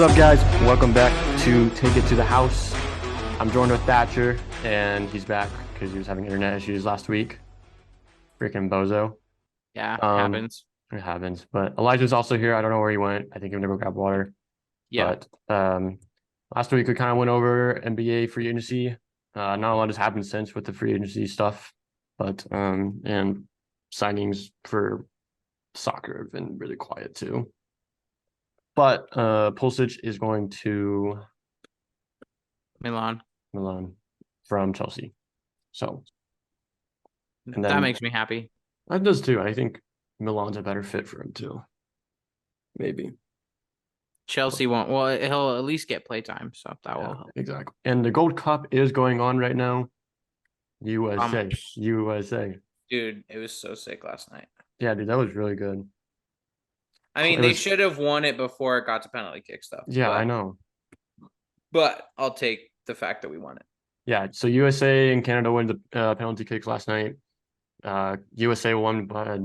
What's up, guys? Welcome back to Take It to the House. I'm joined with Thatcher, and he's back because he was having internet issues last week. Freaking bozo. Yeah, Um, happens. It happens. But Elijah's also here. I don't know where he went. I think he went to go grab water. Yeah. But last week we kind of went over NBA free agency. Not a lot has happened since with the free agency stuff, but and signings for soccer have been really quiet too. But Pulisic is going to Milan. Milan from Chelsea. So, and That then makes me happy. that does too. I think Milan's a better fit for him too. Maybe. Chelsea won't. Well, he'll at least get playtime, so that Yeah, will. exactly. And the Gold Cup is going on right now. USA. Um, USA. Dude, it was so sick last night. Yeah, dude, that was really good. I mean, It they was, should have won it before it got to penalty kick stuff. yeah, I know. But I'll take the fact that we won it. Yeah, so USA and Canada won the penalty kicks last night. USA won by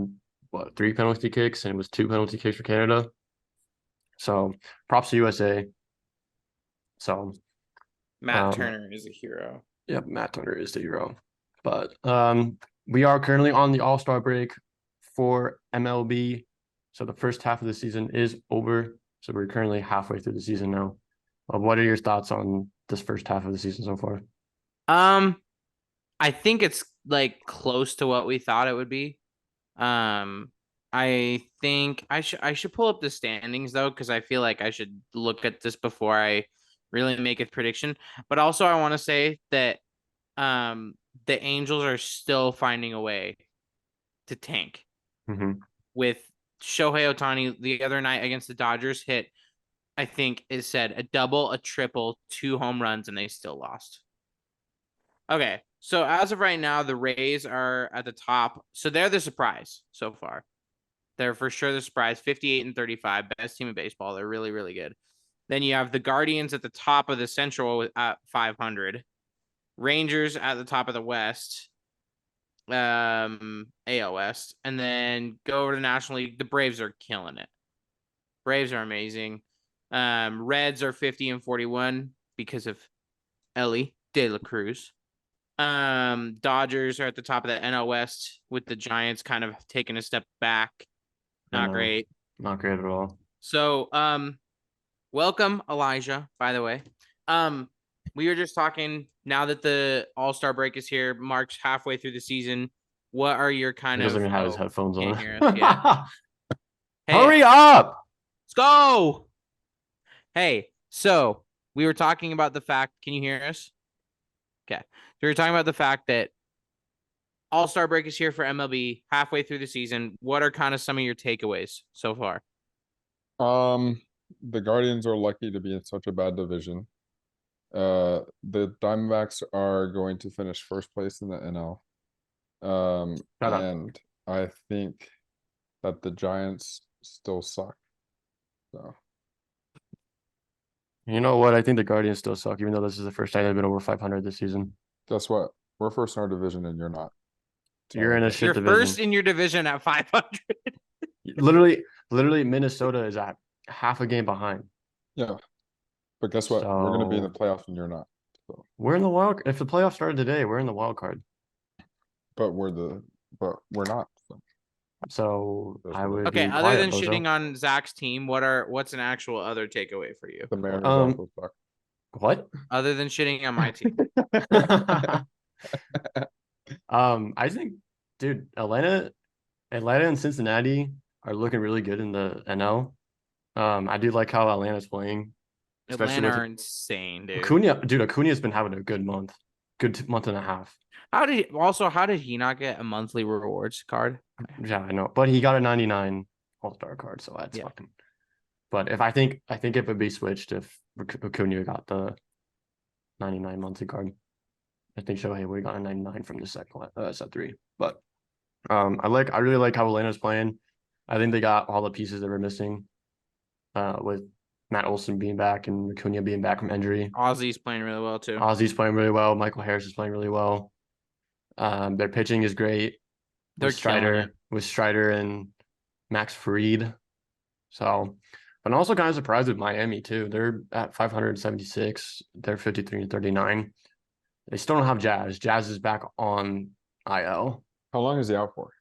what, 3 penalty kicks, and it was 2 penalty kicks for Canada. So props to USA. So Matt Turner is a hero. Yep, Matt Turner is the hero. But we are currently on the All-Star break for MLB. So the first half of the season is over. So we're currently halfway through the season now. What are your thoughts on this first half of the season so far? I think it's like close to what we thought it would be. I think I should pull up the standings though, because I feel like I should look at this before I really make a prediction. But also I want to say that the Angels are still finding a way to tank. With Shohei Ohtani the other night against the Dodgers hit, I think it said a double, a triple, 2 home runs, and they still lost. Okay, so as of right now, the Rays are at the top. So they're the surprise so far. They're for sure the surprise. 58-35, best team in baseball. They're really, really good. Then you have the Guardians at the top of the Central at 500. Rangers at the top of the West, AL West, and then go over to the National League. The Braves are killing it. Braves are amazing. Reds are 50-41 because of Ellie De La Cruz. Dodgers are at the top of the NL West with the Giants kind of taking a step back. Not great. Not great at all. So, welcome, Elijah, by the way. We were just talking now that the All-Star break is here, Mark's halfway through the season. What are your kind He of doesn't even have his headphones on. Yeah. Hey, hurry up! Let's go. Hey, so we were talking about the fact, can you hear us? Okay. So we were talking about the fact that All-Star break is here for MLB halfway through the season. What are kind of some of your takeaways so far? The Guardians are lucky to be in such a bad division. The Diamondbacks are going to finish first place in the NL. And I think that the Giants still suck. So you know what? I think the Guardians still suck, even though this is the first time they've been over 500 this season. Guess what? We're first in our division and you're not. So you're in a shit division. You're first in your division at 500. Literally, Minnesota is at half a game behind. Yeah. But guess what? We're going to be in the playoffs and you're not. So. We're in the wild. If the playoffs started today, we're in the wild card. But we're not. So I would. Okay, other than shitting on Zach's team, what's an actual other takeaway for you? The Mariners also suck. What? Other than shitting on my team. I think, dude, Atlanta and Cincinnati are looking really good in the NL. I do like how Atlanta's playing. Atlanta are insane, dude. Acuna's been having a good month and a half. How did he not get a monthly rewards card? Yeah, I know, but he got a 99 All-Star card, so that's fucking. But if I think if it would be switched if Acuna got the 99 monthly card, I think Shohei would have got a 99 from the set 3. But I really like how Atlanta's playing. I think they got all the pieces that were missing. With Matt Olson being back and Acuna being back from injury. Ozzy's playing really well too. Ozzy's playing really well. Michael Harris is playing really well. Their pitching is great. They're Strider and Max Fried. So But I'm also kind of surprised with Miami too. They're at 576. They're 53-39. They still don't have Jazz. Jazz is back on IL. How long is he out for?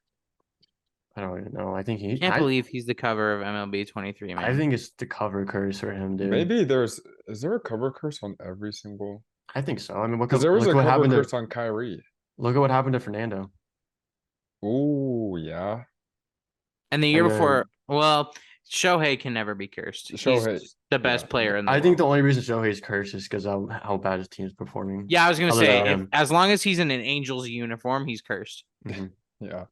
I don't even know. I think he. Can't believe he's the cover of MLB 23, man. I think it's the cover curse for him, dude. Maybe is there a cover curse on every single? I think so. I mean, Because there was a look what cover happened curse to on Kyrie. look at what happened to Fernando. Ooh, yeah. And the year And then- before, well, Shohei can never be cursed. Shohei, He's the best yeah. player in the I think the world. only reason Shohei's cursed is because of how bad his team's performing. Yeah, I was gonna Other say, than if, him. as long as he's in an Angels uniform, he's cursed. Mhm. Yeah.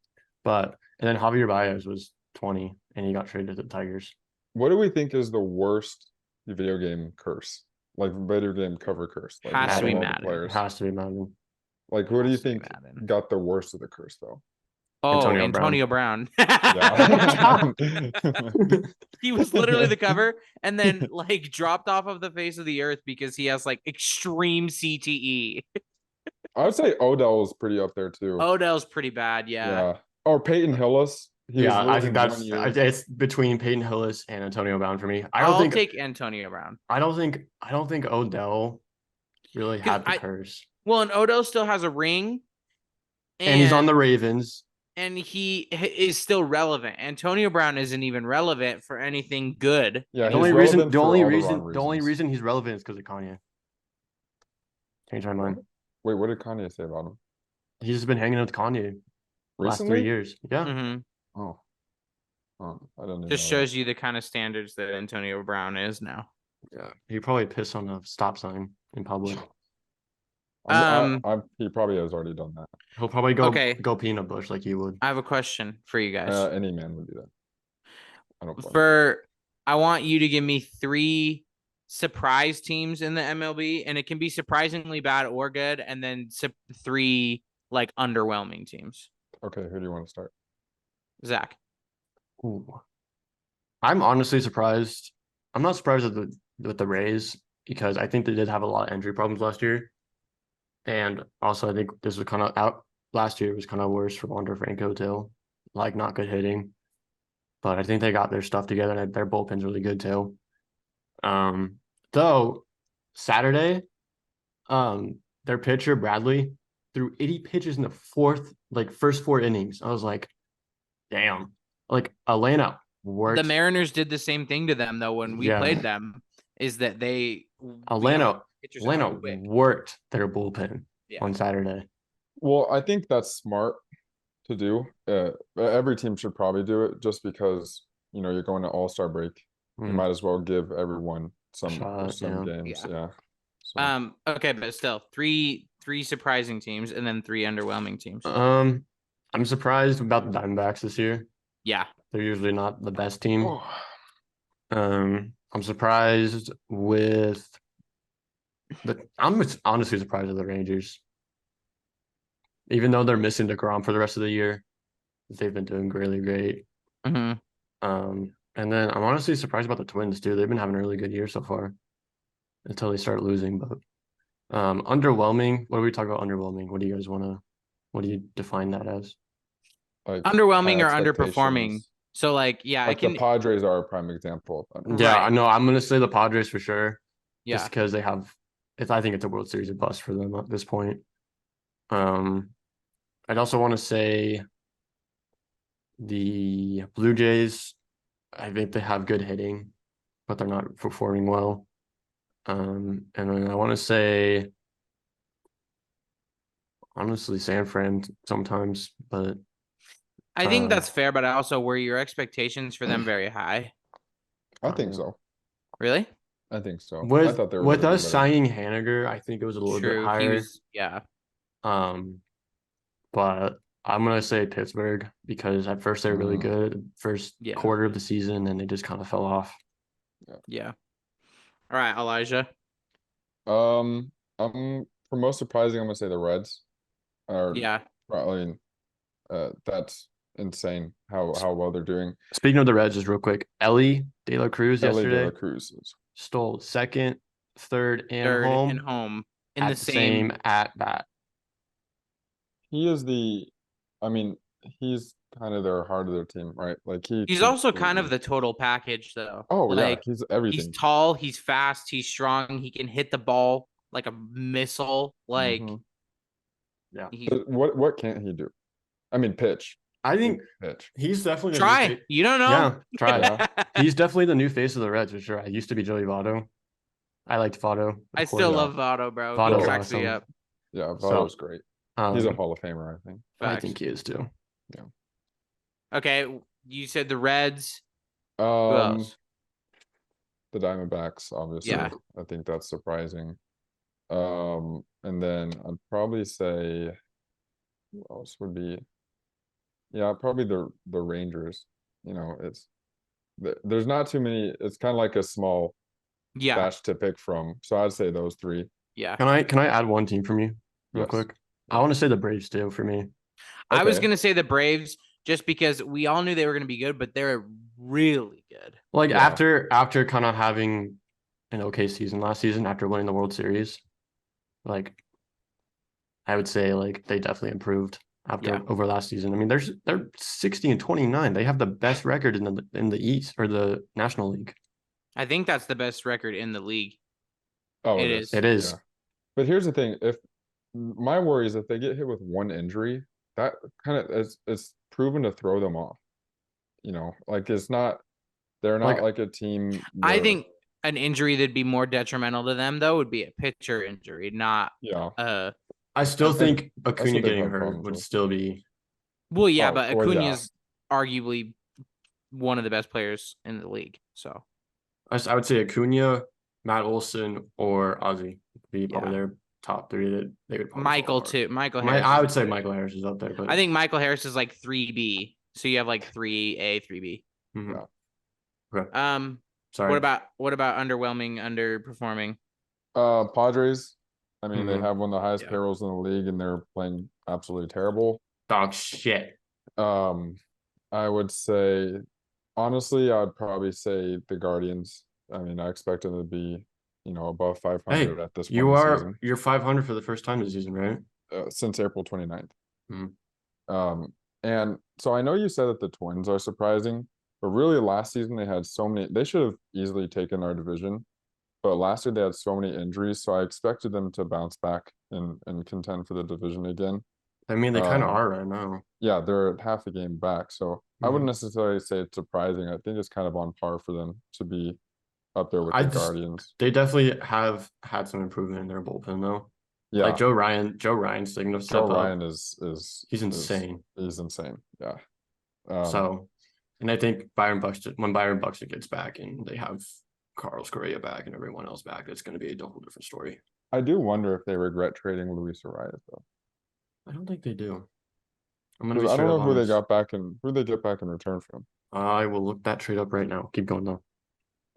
But and then Javier Baez was 20 and he got traded to the Tigers. What do we think is the worst video game curse? Like video game cover curse? Like Has to be all the Madden. It players. has to be Madden. Like, what do you Has to be think Madden. got the worst of the curse though? Oh, Antonio Antonio Brown. Yeah. He was literally the cover and then like dropped off of the face of the earth because he has like extreme CTE. I would say Odell was pretty up there too. Odell's pretty bad, yeah. Or Peyton Hillis. He Yeah, was I think losing that's 1 year. it's between Peyton Hillis and Antonio Brown for me. I'll take Antonio Brown. I don't think Odell really 'Cause had the I- curse. Well, and Odell still has a ring. And he's on the Ravens. and he is still relevant. Antonio Brown isn't even relevant for anything good. Yeah, The he's only relevant reason for all the wrong the only reasons. reason he's relevant is because of Kanye. Change my mind. Wait, what did Kanye say about him? He's just been hanging out with Kanye the last 3 Recently? years. Yeah. Mhm. Oh. I don't even Just know that. shows you the kind of standards that Antonio Brown is now. Yeah. He probably pissed on a stop sign in public. He probably has already done that. He'll probably go Okay. go pee in a bush like you would. I have a question for you guys. Any man would do that. I don't blame him. I want you to give me 3 surprise teams in the MLB, and it can be surprisingly bad or good, and then 3 like underwhelming teams. Okay, who do you want to start? Zach. Ooh. I'm honestly surprised. I'm not surprised with the Rays because I think they did have a lot of injury problems last year. And also I think this was kind of out last year was kind of worse for Wander Franco too. Like not good hitting. But I think they got their stuff together and their bullpen's really good too. Though Saturday, their pitcher Bradley threw 80 pitches in the first 4 innings. I was like, damn. Like Atlanta worked. The Mariners did the same thing to them though when we Yeah. played them. Is that Atlanta pitchers out Atlanta quick. worked their bullpen Yeah. on Saturday. Well, I think that's smart to do. Every team should probably do it just because, you're going to All-Star break. You Mm. might as well give everyone some Shot, yeah. games. Yeah. Yeah. So, Okay, but still 3 surprising teams and then 3 underwhelming teams. I'm surprised about the Diamondbacks this year. Yeah. They're usually not the best team. oh, I'm surprised with I'm honestly surprised with the Rangers. Even though they're missing DeGrom for the rest of the year, they've been doing really great. Mhm. And then I'm honestly surprised about the Twins too. They've been having a really good year so far until they start losing. But underwhelming. What do we talk about underwhelming? What do you guys what do you define that as? like Underwhelming high or underperforming. expectations. So like, yeah, Like I can the Padres are a prime example of that. Yeah, Right. I know. I'm gonna say the Padres for sure. yeah. Just because they have I think it's a World Series of bust for them at this point. I'd also want to say the Blue Jays, I think they have good hitting, but they're not performing well. And then I want to say honestly San Fran sometimes, but I think um, that's fair, but also were your expectations for them very high? I think so. Really? I think so. I with thought they were with gonna do us better. signing Haniger, I think it was a little bit True. He higher. was, yeah. But I'm gonna say Pittsburgh because at first they were really good, first Yeah. quarter of the season, and they just kind of fell off. Yeah. All right, Elijah. I'm for most surprising, I'm gonna say the Reds are Yeah. probably that's insane how well they're doing. Speaking of the Reds, just real quick, Ellie De La Cruz Ellie De yesterday La Cruz is stole second, third, and Third home and home in at the the same. at bat. he is I mean, he's kind of their heart of their team, right? Like He's can also kind of really- the total package, though. Oh yeah, Like he's he's everything. tall, he's fast, he's strong, he can hit the ball like a missile. Like Mhm. Yeah. he But what can't he do? I mean, pitch. I think Pitch. he's definitely the new try. face. You don't know. Yeah, try. Yeah. He's definitely the new face of the Reds for sure. I used to be Joey Votto. I liked Votto. of I still course. love Votto, bro. Votto's He cracks me awesome. up. Yeah, So, Votto's great. He's a Um, Hall of Famer, I think. I Facts. think he is too. Okay, you said the Reds. Who Um, else? the Diamondbacks, obviously. Yeah. I think that's surprising. And then I'd probably say who else would be probably the Rangers. You know, there's not too many, it's kind of like a small Yeah, batch to pick from. So I'd say those three. yeah. Can I add one team from you real Yes. quick? I want to say the Braves too for me. I was Okay. gonna say the Braves just because we all knew they were gonna be good, but they're really good. Like Yeah. after kind of having an okay season last season after winning the World Series, like I would say like they definitely improved after Yeah. over last season. I mean, they're 60-29. They have the best record in the East or the National League. I think that's the best record in the league. Oh, It is. It is. Yeah. But here's the thing, if my worry is if they get hit with one injury, that kind of is proven to throw them off. You know, like they're not Like- like a team. I where- think an injury that'd be more detrimental to them though would be a pitcher injury, not Yeah. I still And think what Acuna they've getting had hurt problems would with. still be. well, yeah, Oh, but well, yeah. Acuna's arguably one of the best players in the league. So I would say Acuna, Matt Olson, or Ozzy would be probably Yeah. their top three that they would probably Michael fall apart. too. Michael Harris. I is would say up there. Michael Harris is up there, but I think Michael Harris is like 3B. So you have like 3A, 3B. Mhm. Yeah. Okay. Sorry. What about underwhelming, underperforming? Padres. I mean, they Mhm. have one of the highest Yeah. payrolls in the league, and they're playing absolutely terrible. Dog shit. I would say, honestly, I'd probably say the Guardians. I mean, I expect them to be, above 500 at this point in the season. You're 500 for the first time this season, right? Since April 29th. Mhm. And so I know you said that the Twins are surprising, but really last season they had so many, they should have easily taken our division, but last year they had so many injuries, so I expected them to bounce back and contend for the division again. I mean, they kind of Um, are right now. Yeah, they're half a game back, so I Mhm. wouldn't necessarily say it's surprising. I think it's kind of on par for them to be up there with I the just- Guardians. They definitely have had some improvement in their bullpen though. Yeah, Like Joe Ryan's taking a step Joe up. Ryan is He's insane. He's insane. Yeah. So, and I think when Byron Buxton gets back and they have Carlos Correa back and everyone else back, it's going to be a whole different story. I do wonder if they regret trading Luis Arias though. I don't think they do. I'm going to 'Cause be I don't know straight up who they honest. got back and who they get back in return from. I will look that trade up right now. Keep going though.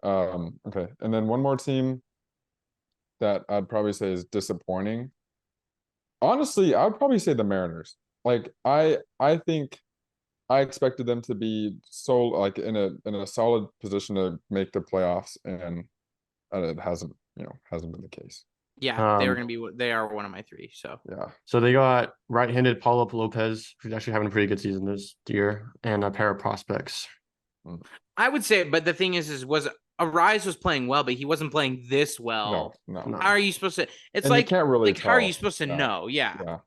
Okay, and then one more team that I'd probably say is disappointing. Honestly, I would probably say the Mariners. Like I think I expected them to be so like in a solid position to make the playoffs, and it hasn't been the case. Yeah, they were Um, gonna be. They are one of my three. So Yeah, So they got right-handed Paulo Lopez, who's actually having a pretty good season this year, and a pair of prospects. I would say, but the thing is Arise was playing well, but he wasn't playing this well. no. No. How are you supposed to? It's And you like can't really how are you tell. supposed to Yeah. know? Yeah.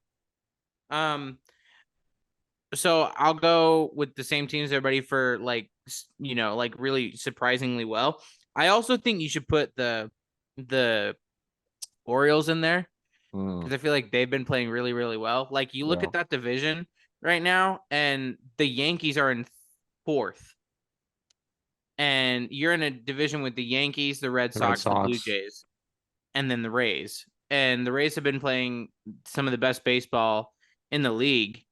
Yeah, So I'll go with the same teams everybody for like really surprisingly well. I also think you should put the Orioles in there Mm, because I feel like they've been playing really, really well. Like you look Yeah. at that division right now, and the Yankees are in fourth. And you're in a division with the Yankees, the Red The Red Sox, the Blue Sox. Jays, and then the Rays. And the Rays have been playing some of the best baseball in the league.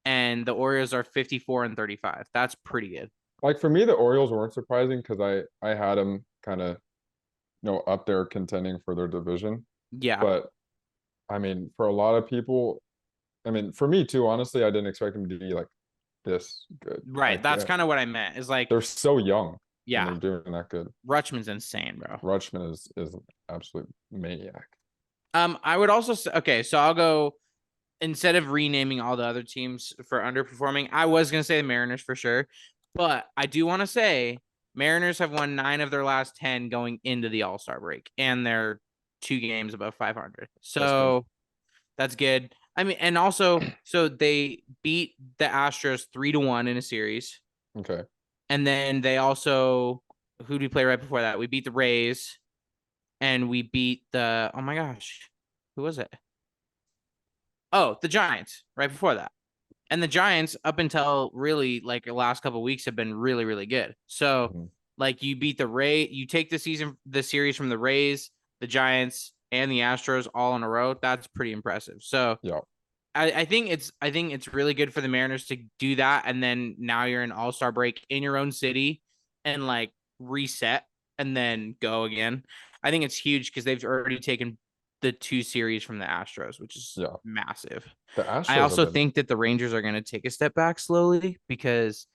And the Orioles are 54-35. That's pretty good. like for me, the Orioles weren't surprising because I had them kind of up there contending for their division. Yeah. But I mean, for a lot of people, I mean, for me too, honestly, I didn't expect them to be like this good. Right. Like, That's kind of what I meant. Is like, they're so young. yeah, And they're doing that good. Rutschman's insane, bro. Rutschman is an absolute maniac. I would also say, okay, so I'll go instead of renaming all the other teams for underperforming, I was gonna say the Mariners for sure, but I do want to say Mariners have won 9 of their last 10 going into the All-Star break, and they're 2 games above 500. So that's good. I mean, and also, so they beat the Astros 3-1 in a series, Okay. and then they also, who did we play right before that? We beat the Rays, and we beat the, oh my gosh, who was it? Oh, the Giants right before that. And the Giants, up until really like the last couple of weeks, have been really, really good. So, Mhm. like, you beat the you take the series from the Rays, the Giants, and the Astros all in a row. That's pretty impressive. So, Yeah. I think it's really good for the Mariners to do that, and then now you're in All-Star break in your own city, and like reset and then go again. I think it's huge because they've already taken the 2 series from the Astros, which is Yeah. massive. The I Astros also have been think that the Rangers are going to take a step back slowly because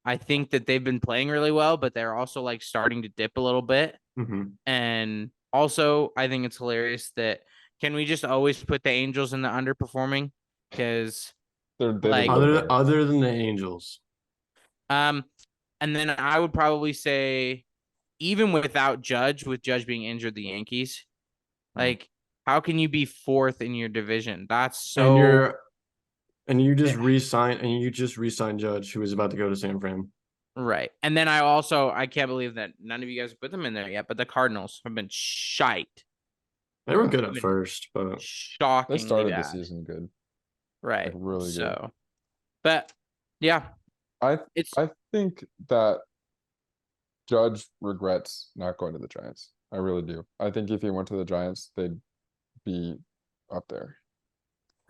I think that they've been playing really well, but they're also like starting to dip a little bit. Hmm. And also, I think it's hilarious that can we just always put the Angels in the underperforming? Because they like, look Other better. other than the Angels, and then I would probably say even without Judge, with Judge being injured, the Yankees, Mhm. like, how can you be 4th in your division? That's and so you just re-signed Judge, who was about to go to San Fran. right. And then I can't believe that none of you guys put them in there yet, but the Cardinals have been shite. They were good They've at been first, but They shockingly started the bad. season good, Right. like really good. So, but yeah, I it's I think that Judge regrets not going to the Giants. I really do. I think if he went to the Giants, they'd be up there.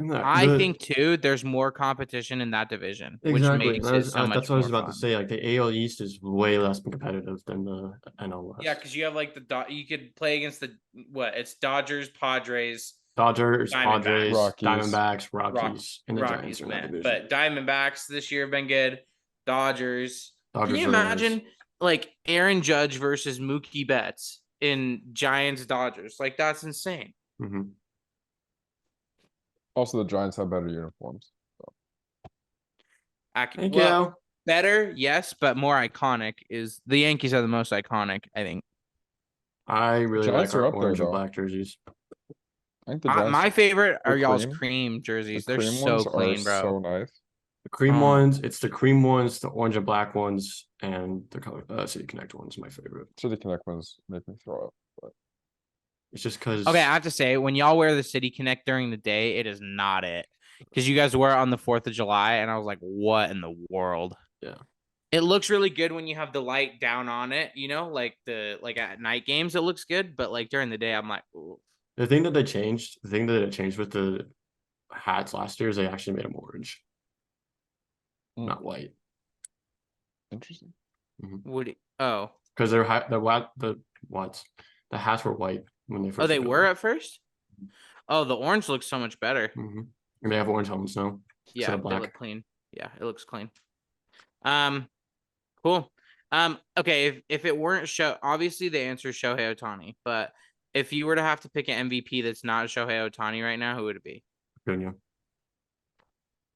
I think too, there's more competition in that division, which exactly. And makes it so that's much what I was more about to fun. say. Like the AL East is way less competitive than the NL West. Yeah, because you have like you could play against it's Dodgers, Padres, Dodgers, Diamondbacks. Padres, Rockies. Diamondbacks, Rockies, and the Rockies Giants are in that win, division. but Diamondbacks this year have been good. Dodgers. Can Dodgers you are the worst. imagine like Aaron Judge versus Mookie Betts in Giants Dodgers? Like that's insane. Mhm. Also, the Giants have better uniforms. Thank Well, you. better, yes, but more iconic is the Yankees are the most iconic, I think. I really Giants like our are up there, orange and though. black jerseys. I think the Giants, My favorite the are y'all's cream- cream the jerseys. They're cream so ones are clean, bro. so nice. The cream Oh. ones, it's the cream ones, the orange and black ones, and the color City Connect ones. My favorite. City Connect ones make me throw up. But It's just because. Okay, I have to say, when y'all wear the City Connect during the day, it is not it. Because you guys wear it on the 4th of July, and I was like, what in the world? Yeah. It looks really good when you have the light down on it, like at night games, it looks good, but like during the day, I'm like, ooh. The thing that it changed with the hats last year is they actually made them orange, not white. interesting. Oh. Because they're the hats were white when they first. Oh, they revealed were them. at first? Oh, the orange looks so much better. Mhm. And they have orange helmets now. Yeah, of they black. look clean. Yeah, it looks clean. Cool. Okay, if it weren't obviously the answer is Shohei Ohtani, but if you were to have to pick an MVP that's not Shohei Ohtani right now, who would it be? Acuna.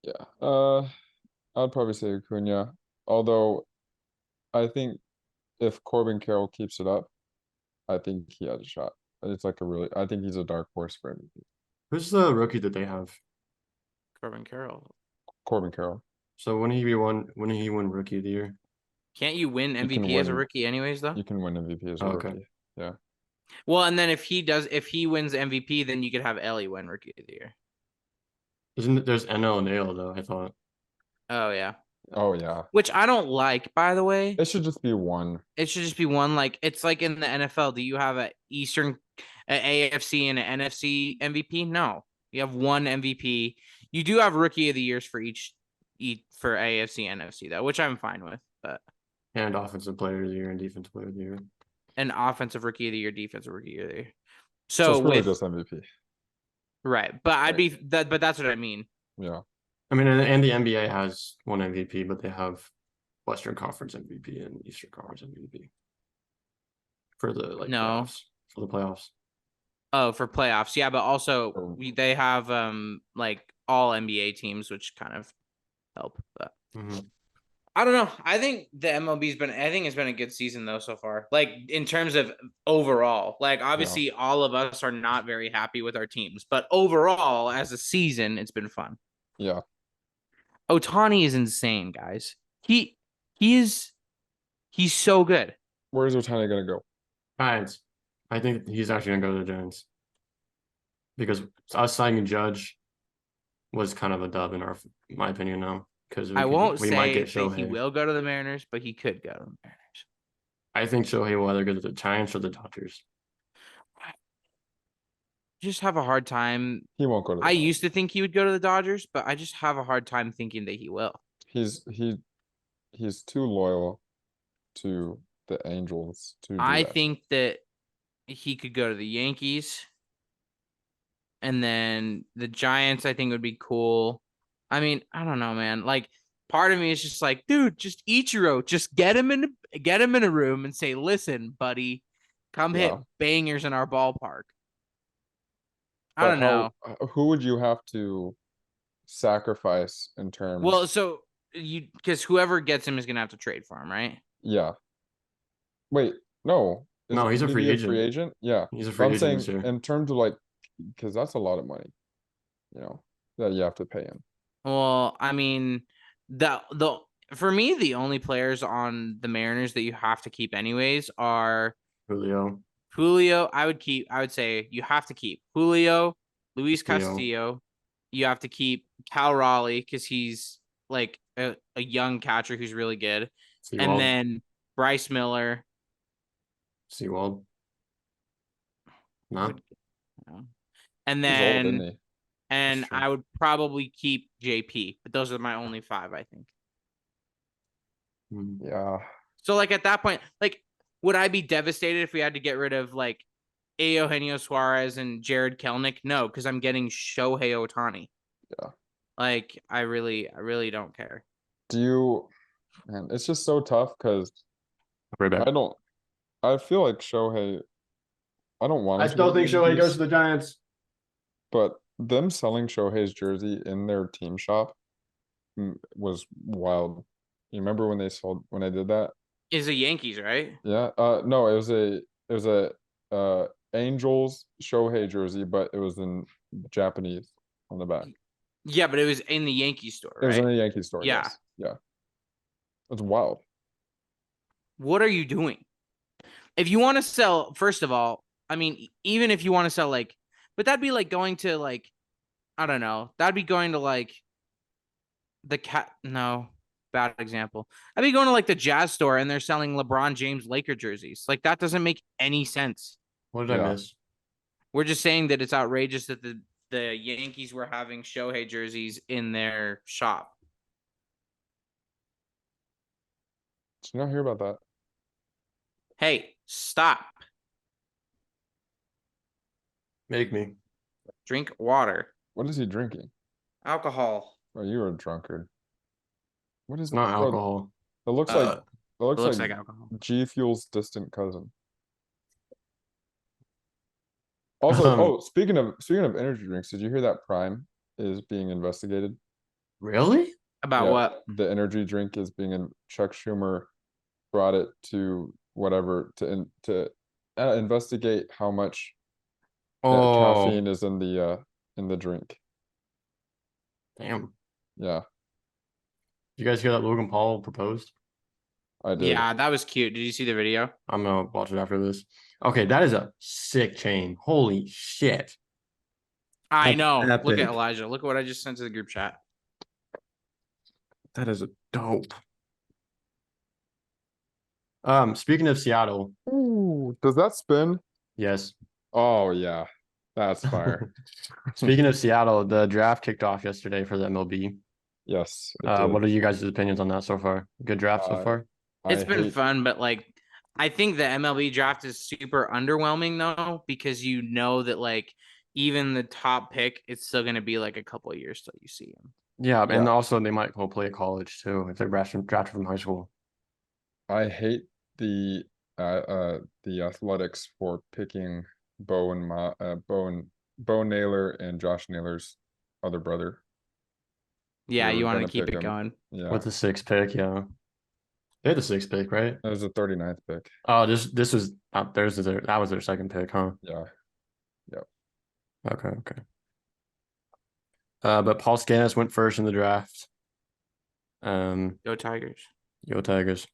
Yeah. I'd probably say Acuna. Although I think if Corbin Carroll keeps it up, I think he has a shot. It's like I think he's a dark horse for MVP. Who's the rookie that they have? Corbin Carroll. Corbin Carroll. So when he won rookie of the year? Can't you win You can MVP as a win- rookie anyways though? You can win MVP as a Oh, okay. rookie. Yeah. Well, and then if he wins MVP, then you could have Ellie win rookie of the year. There's NL and AL though, I thought. Oh yeah. Oh yeah. Which I don't like, by the way. It should just be one. It should just be one. Like it's like in the NFL. Do you have an AFC, and an NFC MVP? No, you have one MVP. You do have rookie of the years for each for AFC and NFC though, which I'm fine with. But And offensive player of the year and defensive player of the year. an offensive rookie of the year, defensive rookie of the year. So So it's really with just MVP. right, but I'd be that. But that's what I mean. Yeah. I mean, and the NBA has one MVP, but they have Western Conference MVP and Eastern Conference MVP for the playoffs. For the playoffs. Oh, for playoffs, yeah, but also Oh. they have all NBA teams, which kind of help. But Mhm. I don't know. I think the I think it's been a good season though so far. Like in terms of overall, like obviously all of us are not very happy with our teams, but overall as a season, it's been fun. Yeah. Otani is insane, guys. He's so good. Where's Otani gonna go? Giants. I think he's actually gonna go to the Giants because us signing Judge was kind of a dub in my opinion now because I won't we might say get that he Shohei. will go to the Mariners, but he could go to the Mariners. I think Shohei will either go to the Giants or the Dodgers. Just have a hard time. He won't go to the I Dodgers. used to think he would go to the Dodgers, but I just have a hard time thinking that he will. He's too loyal to the Angels to do I that. think that he could go to the Yankees. And then the Giants, I think would be cool. I mean, I don't know, man. Like, part of me is just like, dude, just Ichiro, just get him in a room and say, listen, buddy, come hit Yeah. bangers in our ballpark. I But don't know. who would you have to sacrifice in terms? Well, so because whoever gets him is gonna have to trade for him, right? Yeah. Wait, no. No, he's a Isn't free he agent. Yeah. He's a But free I'm agent saying this year. in terms of like, because that's a lot of money, that you have to pay him. Well, I mean, the for me, the only players on the Mariners that you have to keep anyways are Julio. I would say you have to keep Julio, Luis Castillo. You have to keep Cal Raleigh because he's like a young catcher who's really good. Seawald. And then Bryce Miller. Seawald. No. And He's old, isn't then he? and true. I would probably keep JP, but those are my only 5, I think. Yeah. So like at that point, like would I be devastated if we had to get rid of like Eugenio Suarez and Jared Kelenic? No, because I'm getting Shohei Ohtani. Yeah. Like I really don't care. Man, it's just so tough because Right back. I feel like Shohei, I don't want I him to still go to think the Shohei Yankees, goes to the Giants. but them selling Shohei's jersey in their team shop was wild. You remember when they did that? Is the Yankees, right? Yeah. No, it was a Angels Shohei jersey, but it was in Japanese on the back. Yeah, but it was in the Yankee store, It was in right? a Yankee store. Yeah. Yes. Yeah. It's wild. What are you doing? If you want to sell, first of all, I mean, even if you want to sell like, but that'd be like going to like, I don't know, that'd be going to like no, bad example. I'd be going to like the Jazz store and they're selling LeBron James Laker jerseys. Like that doesn't make any sense. What did I miss? We're just saying that it's outrageous that the Yankees were having Shohei jerseys in their shop. Did you not hear about that? Hey, stop. Make me. Drink water. What is he drinking? Alcohol. Oh, you're a drunkard. What is It's not bro, alcohol. It looks Uh, like It looks like alcohol. G Fuel's distant cousin. Also, speaking of energy drinks, did you hear that Prime is being investigated? Really? About Yeah, what? the energy drink is being in. Chuck Schumer brought it to whatever to investigate how much caffeine is in the drink. Damn. Yeah, You guys hear that Logan Paul proposed? I did. Yeah, that was cute. Did you see the video? I'm gonna watch it after this. Okay, that is a sick chain. Holy shit. I That's know. Look epic. at Elijah. Look at what I just sent to the group chat. That is a dope. Speaking of Seattle, Ooh, does that spin? yes. Oh yeah, that's fire. Speaking of Seattle, the draft kicked off yesterday for the MLB. Yes. it did. What are you guys' opinions on that so far? Good draft so far? It's I been hate- fun, but like I think the MLB draft is super underwhelming though, because you know that like even the top pick, it's still gonna be like a couple of years till you see him. Yeah, and Yeah. also they might go play college too if they're drafted from high school. I hate the Athletics for picking Bo Naylor and Josh Naylor's other brother. Yeah, we you were want to gonna keep pick it him. going. Yeah, with the 6th pick. Yeah, they had the 6th pick, right? that was the 39th pick. Oh, this was theirs. That was their 2nd pick, huh? Yeah, Okay. But Paul Scanis went first in the draft. Go Tigers. Yo Tigers.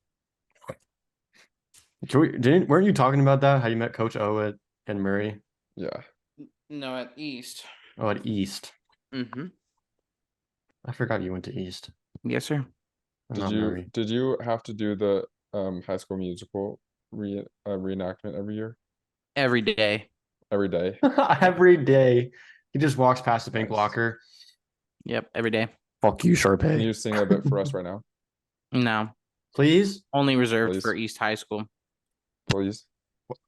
Weren't you talking about that? How you met Coach O at Murray? yeah. No, at East. Oh, at East. Mm-hmm. I forgot you went to East. Yes, sir. Not Murray. Did you have to do the High School Musical reenactment every year? Every day. Every day? Every day. He just walks past the pink Nice. locker. Yep, every day. Fuck you, Can Sharpay. you sing a bit for us right now? No, Please? only reserved Please. for East High School. Please.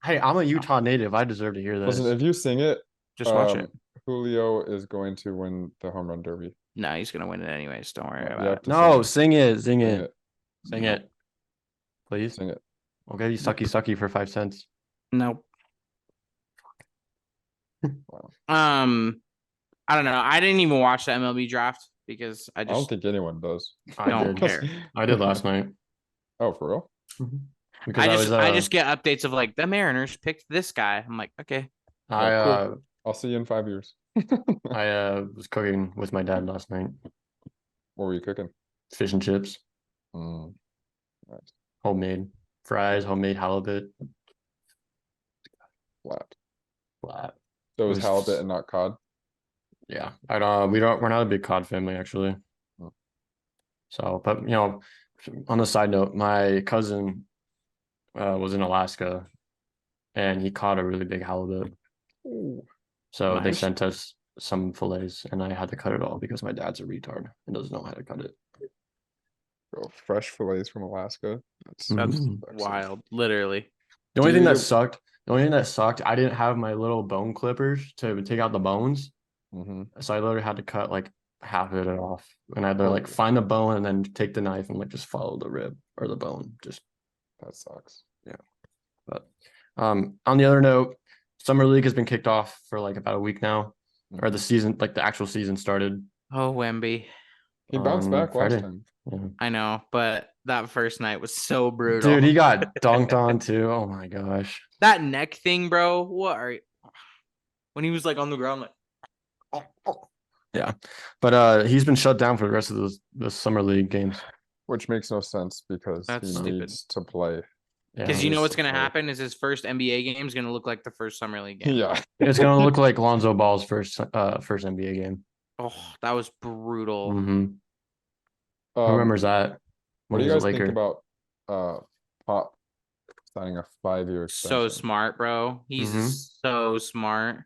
Hey, I'm a Utah native. I deserve to hear this. Listen, if you sing it, Just watch it. Julio is going to win the home run derby. No, he's gonna win it anyways. Don't worry You about have it. to No, sing sing it. Sing Sing it. it. Please. Sing it. I'll give you sucky for 5 cents. Nope. Wow. I don't know. I didn't even watch the MLB draft because I I don't just think anyone does. I don't did. care. I did last night. Oh, for real? Because I just get updates of like the Mariners picked this guy. I'm like, okay. I I'll see you in 5 years. was cooking with my dad last night. What were you cooking? Fish and chips, Mm, homemade fries, homemade halibut. flat. Flat. So it was was- halibut and not cod. Yeah, we're not a big cod family actually. Oh. So, but on a side note, my cousin was in Alaska, and he caught a really big halibut. So they Nice. sent us some fillets, and I had to cut it all because my dad's a retard and doesn't know how to cut it. Bro, fresh fillets from Alaska. That's That's excellent. wild. Literally. The only Do thing that you- sucked, I didn't have my little bone clippers to take out the bones. Mhm. So I literally had to cut like half of it off. And I had to Oh. like find the bone and then take the knife and like just follow the rib or the bone. Just That sucks. but on the other note, Summer League has been kicked off for like about a week now. Or the season, like the actual season started. Oh, Wemby. He bounced on back last Friday. time. Yeah. I know, but that first night was so brutal. Dude, he got dunked on too. Oh my gosh. That neck thing, bro. What are you? When he was like on the ground, like Yeah. But he's been shut down for the rest of the Summer League games. Which makes no sense because That's he stupid. needs to play. Yeah. because you know just what's gonna like- happen is his first NBA game is gonna look like the first summer league game. Yeah. It's gonna look like Lonzo Ball's first NBA game. Oh, that was brutal. Mm-hmm. Who remembers that? What When do he you was guys a think Laker. about Pop signing a 5-year extension? So smart, bro. He's Mhm. so smart.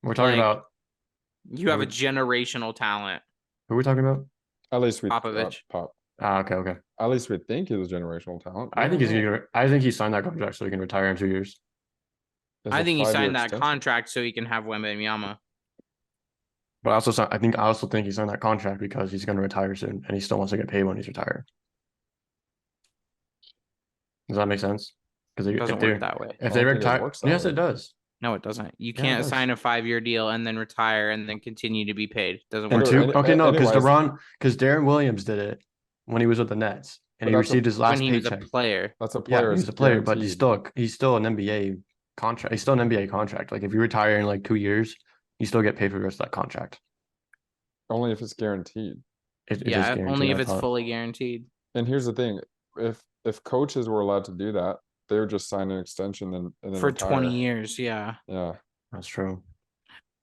We're talking like- about You have a Would- generational talent. who are we talking about? At least we Popovich. Pop. Okay. At least we think he's a generational talent. I think don't know. I think he signed that contract so he can retire in 2 years. It's I a think he 5-year signed that extension. contract so he can have Wembanyama. But I also think he signed that contract because he's gonna retire soon and he still wants to get paid when he's retired. Does that make sense? Because It doesn't work that way. if I they don't think it retire, works that yes, way. it does. No, it doesn't. You Yeah, it can't does. sign a 5-year deal and then retire and then continue to be paid. Doesn't And work. Sure, two, any- okay, no, because anyways. Darren Williams did it when he was with the Nets and But he that's a- received his last when he was a paycheck. player. That's a Yeah, player. he's a player, but he's still an NBA contract. He's still an NBA contract. Like if you retire in like 2 years, you still get paid for the rest of that contract. only if it's guaranteed. It is Yeah, guaranteed, only if I it's thought. fully guaranteed. And here's the thing: if coaches were allowed to do that, they would just sign an extension and then For retire. 20 years, yeah. Yeah, That's true.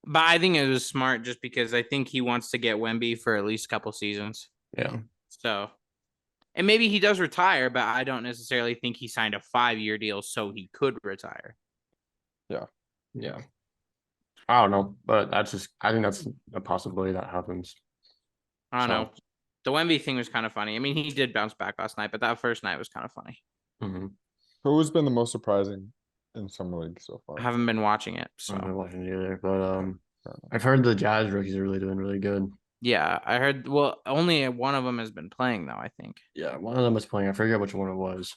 But I think it was smart just because I think he wants to get Wemby for at least a couple seasons. Yeah. So, and maybe he does retire, but I don't necessarily think he signed a 5-year deal so he could retire. Yeah. I don't know, but I think that's a possibility that happens. I don't So- know. The Wemby thing was kind of funny. I mean, he did bounce back last night, but that first night was kind of funny. Mm-hmm. who's been the most surprising in summer league so far? I haven't been watching it, I haven't so watching it either, but Fair enough. I've heard the Jazz rookies are really doing really good. yeah, I heard. Well, only one of them has been playing though. I think. Yeah, one of them was playing. I forget which one it was.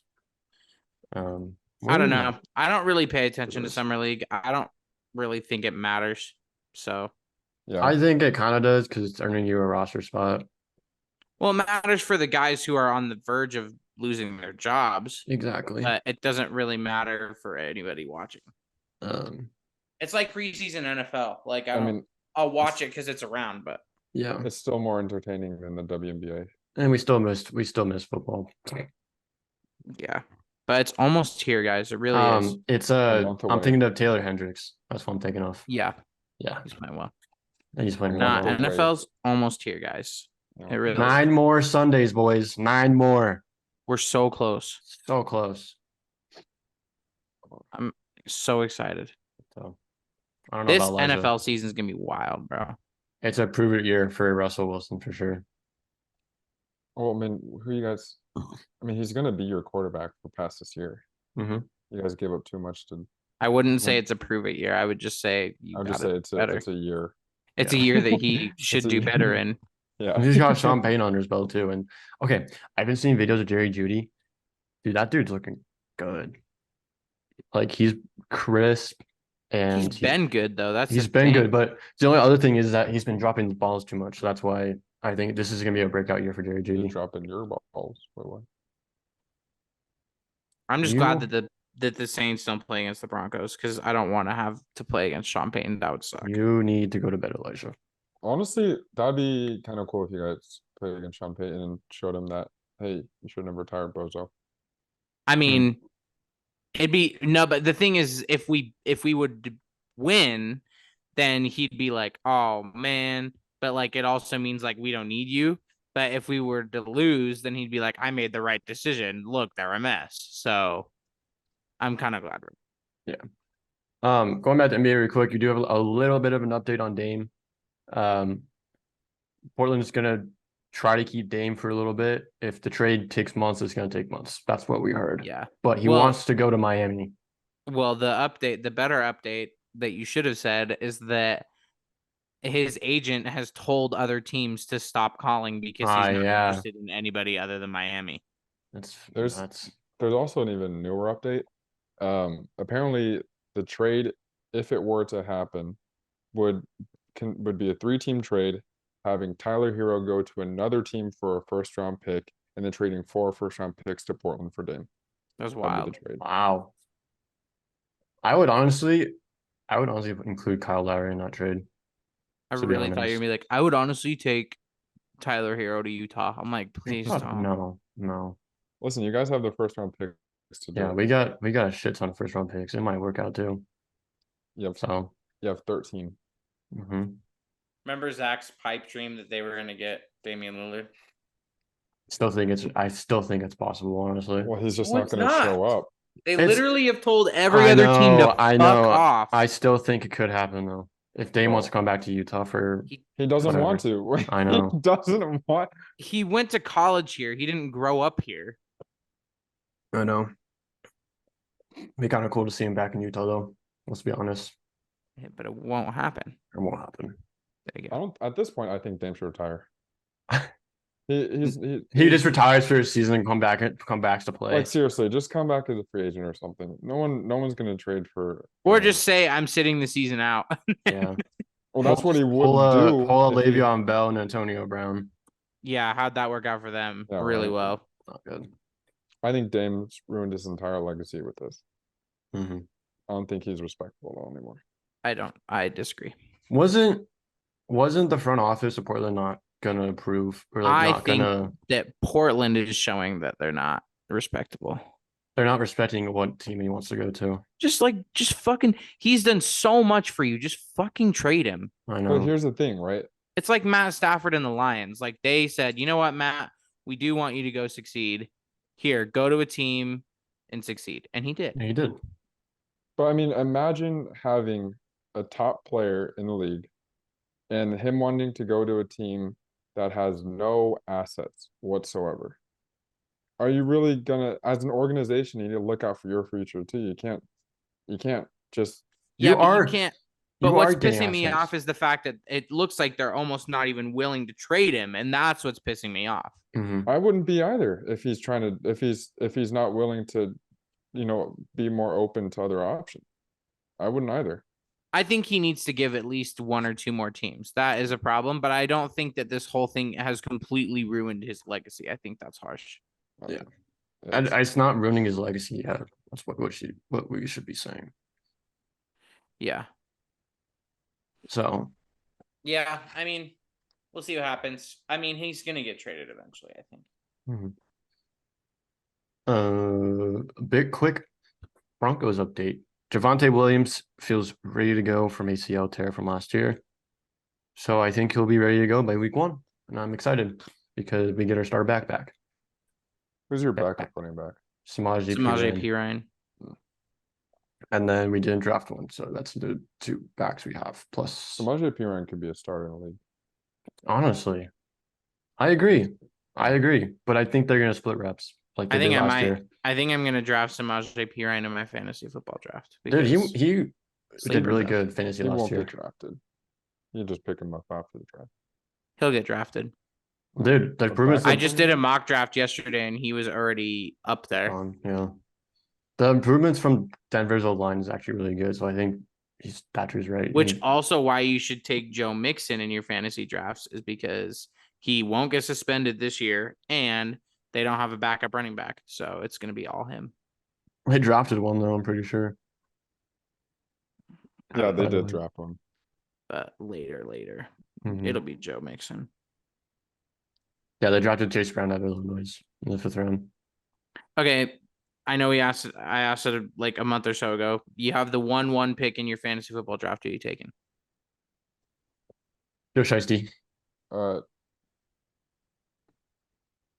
I don't ooh, know. I don't really pay attention to is. summer league. I don't really think it matters. So Yeah, I think it kind of does because it's earning you a roster spot. Well, it matters for the guys who are on the verge of losing their jobs, Exactly. but it doesn't really matter for anybody watching. Um, It's like preseason NFL. Like I mean, I'll watch it because it's around, but yeah, it's still more entertaining than the WNBA. and we still miss football. yeah. But it's almost here, guys. It really is. It's month I'm away. thinking of Taylor Hendricks. That's what I'm thinking of. Yeah, Yeah, he's playing well. and he's playing A Nah, month well. away. NFL's almost here, guys. Yeah. It really is. 9 more Sundays, boys. 9 more. We're so close. So close. I'm so excited. So I don't know This about Liza. NFL season is gonna be wild, bro. It's a prove it year for Russell Wilson for sure. Well, I mean, who you guys? I mean, he's gonna be your quarterback for past this year. Mm-hmm. You guys give up too much to. I wouldn't say Yeah. it's a prove it year. I would just say you I would got just say it better. it's a year. It's Yeah. a year that he should a do year. better in. Yeah. He's got Sean Payne under his belt too. And okay, I've been seeing videos of Jerry Judy. Dude, that dude's looking good. Like he's crisp and He's been good though. That's he's the been thing. good, but the only other thing is that he's been dropping the balls too much. So that's why I think this is gonna be a breakout year for Jerry You're Judy. dropping your balls. Wait, what? I'm just You- glad that the Saints don't play against the Broncos because I don't want to have to play against Sean Payton. That would suck. You need to go to bed, Elijah. Honestly, that'd be kind of cool if you guys played against Sean Payton and showed him that, hey, you shouldn't have retired, bozo. I mean, it'd be no, but the thing is, if we would win, then he'd be like, "Oh man," but like it also means like we don't need you. But if we were to lose, then he'd be like, "I made the right decision. Look, they're a mess." So I'm kind of glad. Going back to NBA real quick, you do have a little bit of an update on Dame. Portland's gonna try to keep Dame for a little bit. If the trade takes months, it's gonna take months. That's what we heard. Yeah. But he Well- wants to go to Miami. Well, the better update that you should have said is that his agent has told other teams to stop calling because he's not yeah. interested in anybody other than Miami. There's- That's There's also an even newer update. Apparently the trade, if it were to happen, would be a 3-team trade, having Tyler Hero go to another team for a first-round pick, and then trading 4 first-round picks to Portland for Dame. That was That'd be wild. the trade. wow. I would honestly include Kyle Lowry in that trade. I to be really thought you were honest. gonna be like, I would honestly take Tyler Hero to Utah. I'm like, please Oh, don't. no. Listen, you guys have the first-round picks to do Yeah, it. we got a shit ton of first round picks. It might work out too. You have, So you have 13. mhm. Remember Zach's pipe dream that they were gonna get Damian Lillard? I still think it's possible, honestly. Well, he's just No, not it's going to not. show up. They It's- literally have told every I other team to know, I fuck know. off. I still think it could happen though. If Dame wants to Well- come back to Utah for He doesn't Whatever. want to. I know. He doesn't want. He went to college here. He didn't grow up here. I know. Be kind of cool to see him back in Utah though. Let's be honest. Yeah, but it won't happen. It won't happen. There you I go. don't. At this point, I think Dame should retire. He He just retires for a season and come back to play. like seriously, just come back as a free agent or something. No one's gonna trade for. Or just say I'm sitting the season out. Yeah. Well, that's what he would Pull do. if he- Le'Veon Bell and Antonio Brown. Yeah, how'd that work out for them? Yeah, really right. well. Not good. I think Dame's ruined his entire legacy with this. Mm-hmm. I don't think he's respectable anymore. I disagree. Wasn't the front office of Portland not gonna approve or like I not think- gonna? That Portland is showing that they're not respectable. They're not respecting what team he wants to go to. Just fucking he's done so much for you. Just fucking trade him. I But know. here's the thing, right? It's like Matt Stafford and the Lions. Like they said, you know what, Matt, we do want you to go succeed. Here, go to a team and succeed. And he did. He did. But I mean, imagine having a top player in the league and him wanting to go to a team that has no assets whatsoever. Are you really gonna, as an organization, you need to look out for your future too? You can't just. You Yeah, but are- you can't. you But what's are getting pissing me assets. off is the fact that it looks like they're almost not even willing to trade him, and that's what's pissing me off. Mhm. I wouldn't be either if he's trying to, if he's not willing to, be more open to other options. I wouldn't either. I think he needs to give at least 1 or 2 more teams. That is a problem, but I don't think that this whole thing has completely ruined his legacy. I think that's harsh. Yeah. It's- It's not ruining his legacy yet. That's what we should be saying. Yeah. So Yeah, I mean, we'll see what happens. I mean, he's gonna get traded eventually, I think. a bit quick Broncos update. Javonte Williams feels ready to go from ACL tear from last year. So I think he'll be ready to go by week 1. And I'm excited because we get our star back. Who's your backup running back? Samaje Samaje P. Perine. And then we didn't draft one. So that's the 2 backs we have. Plus, Samaje Perine could be a starter in the league. honestly, I agree. But I think they're going to split reps like they I think did I last might. year. I think I'm gonna draft Samaje Perine in my fantasy football draft. Dude, he did sleeper really draft. good fantasy He last won't year. get drafted. You just pick him up after the draft. He'll get drafted. Dude, the improvements. I just did a mock draft yesterday, and he was already up there. Yeah. The improvements from Denver's old line is actually really good. So I think Thatcher's right. Which also why you should take Joe Mixon in your fantasy drafts is because he won't get suspended this year, and they don't have a backup running back, so it's going to be all him. They drafted one though. I'm pretty sure. Yeah, they by the did way. draft one. But later, Mhm. it'll be Joe Mixon. Yeah, they drafted Chase Brown out of Illinois in the 5th round. Okay, I know I asked it like a month or so ago. You have the 1-1 pick in your fantasy football draft. Who are you taking? Joe Shiesty.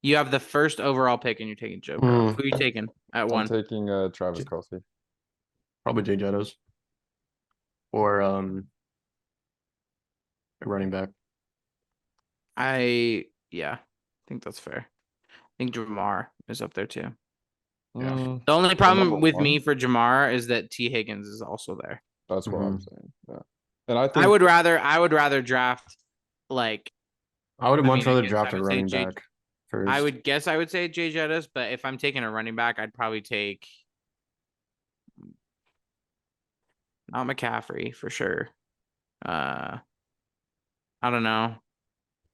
You have the first overall pick, and you're taking Joe Burrow. Who are you taking at I'm 1? taking Travis Kelce. Probably Jay Jettos. Or a running back. I think that's fair. I think Jamar is up there too. Yeah. The only problem number with one? me for Jamar is that T. Higgins is also there. That's what I'm Mhm. saying. Yeah. And I think I would rather draft like I would have I much mean, I rather guess draft I a would say running Jay- back first. I would say Jay Jettis, but if I'm taking a running back, I'd probably take not McCaffrey for sure. I don't know.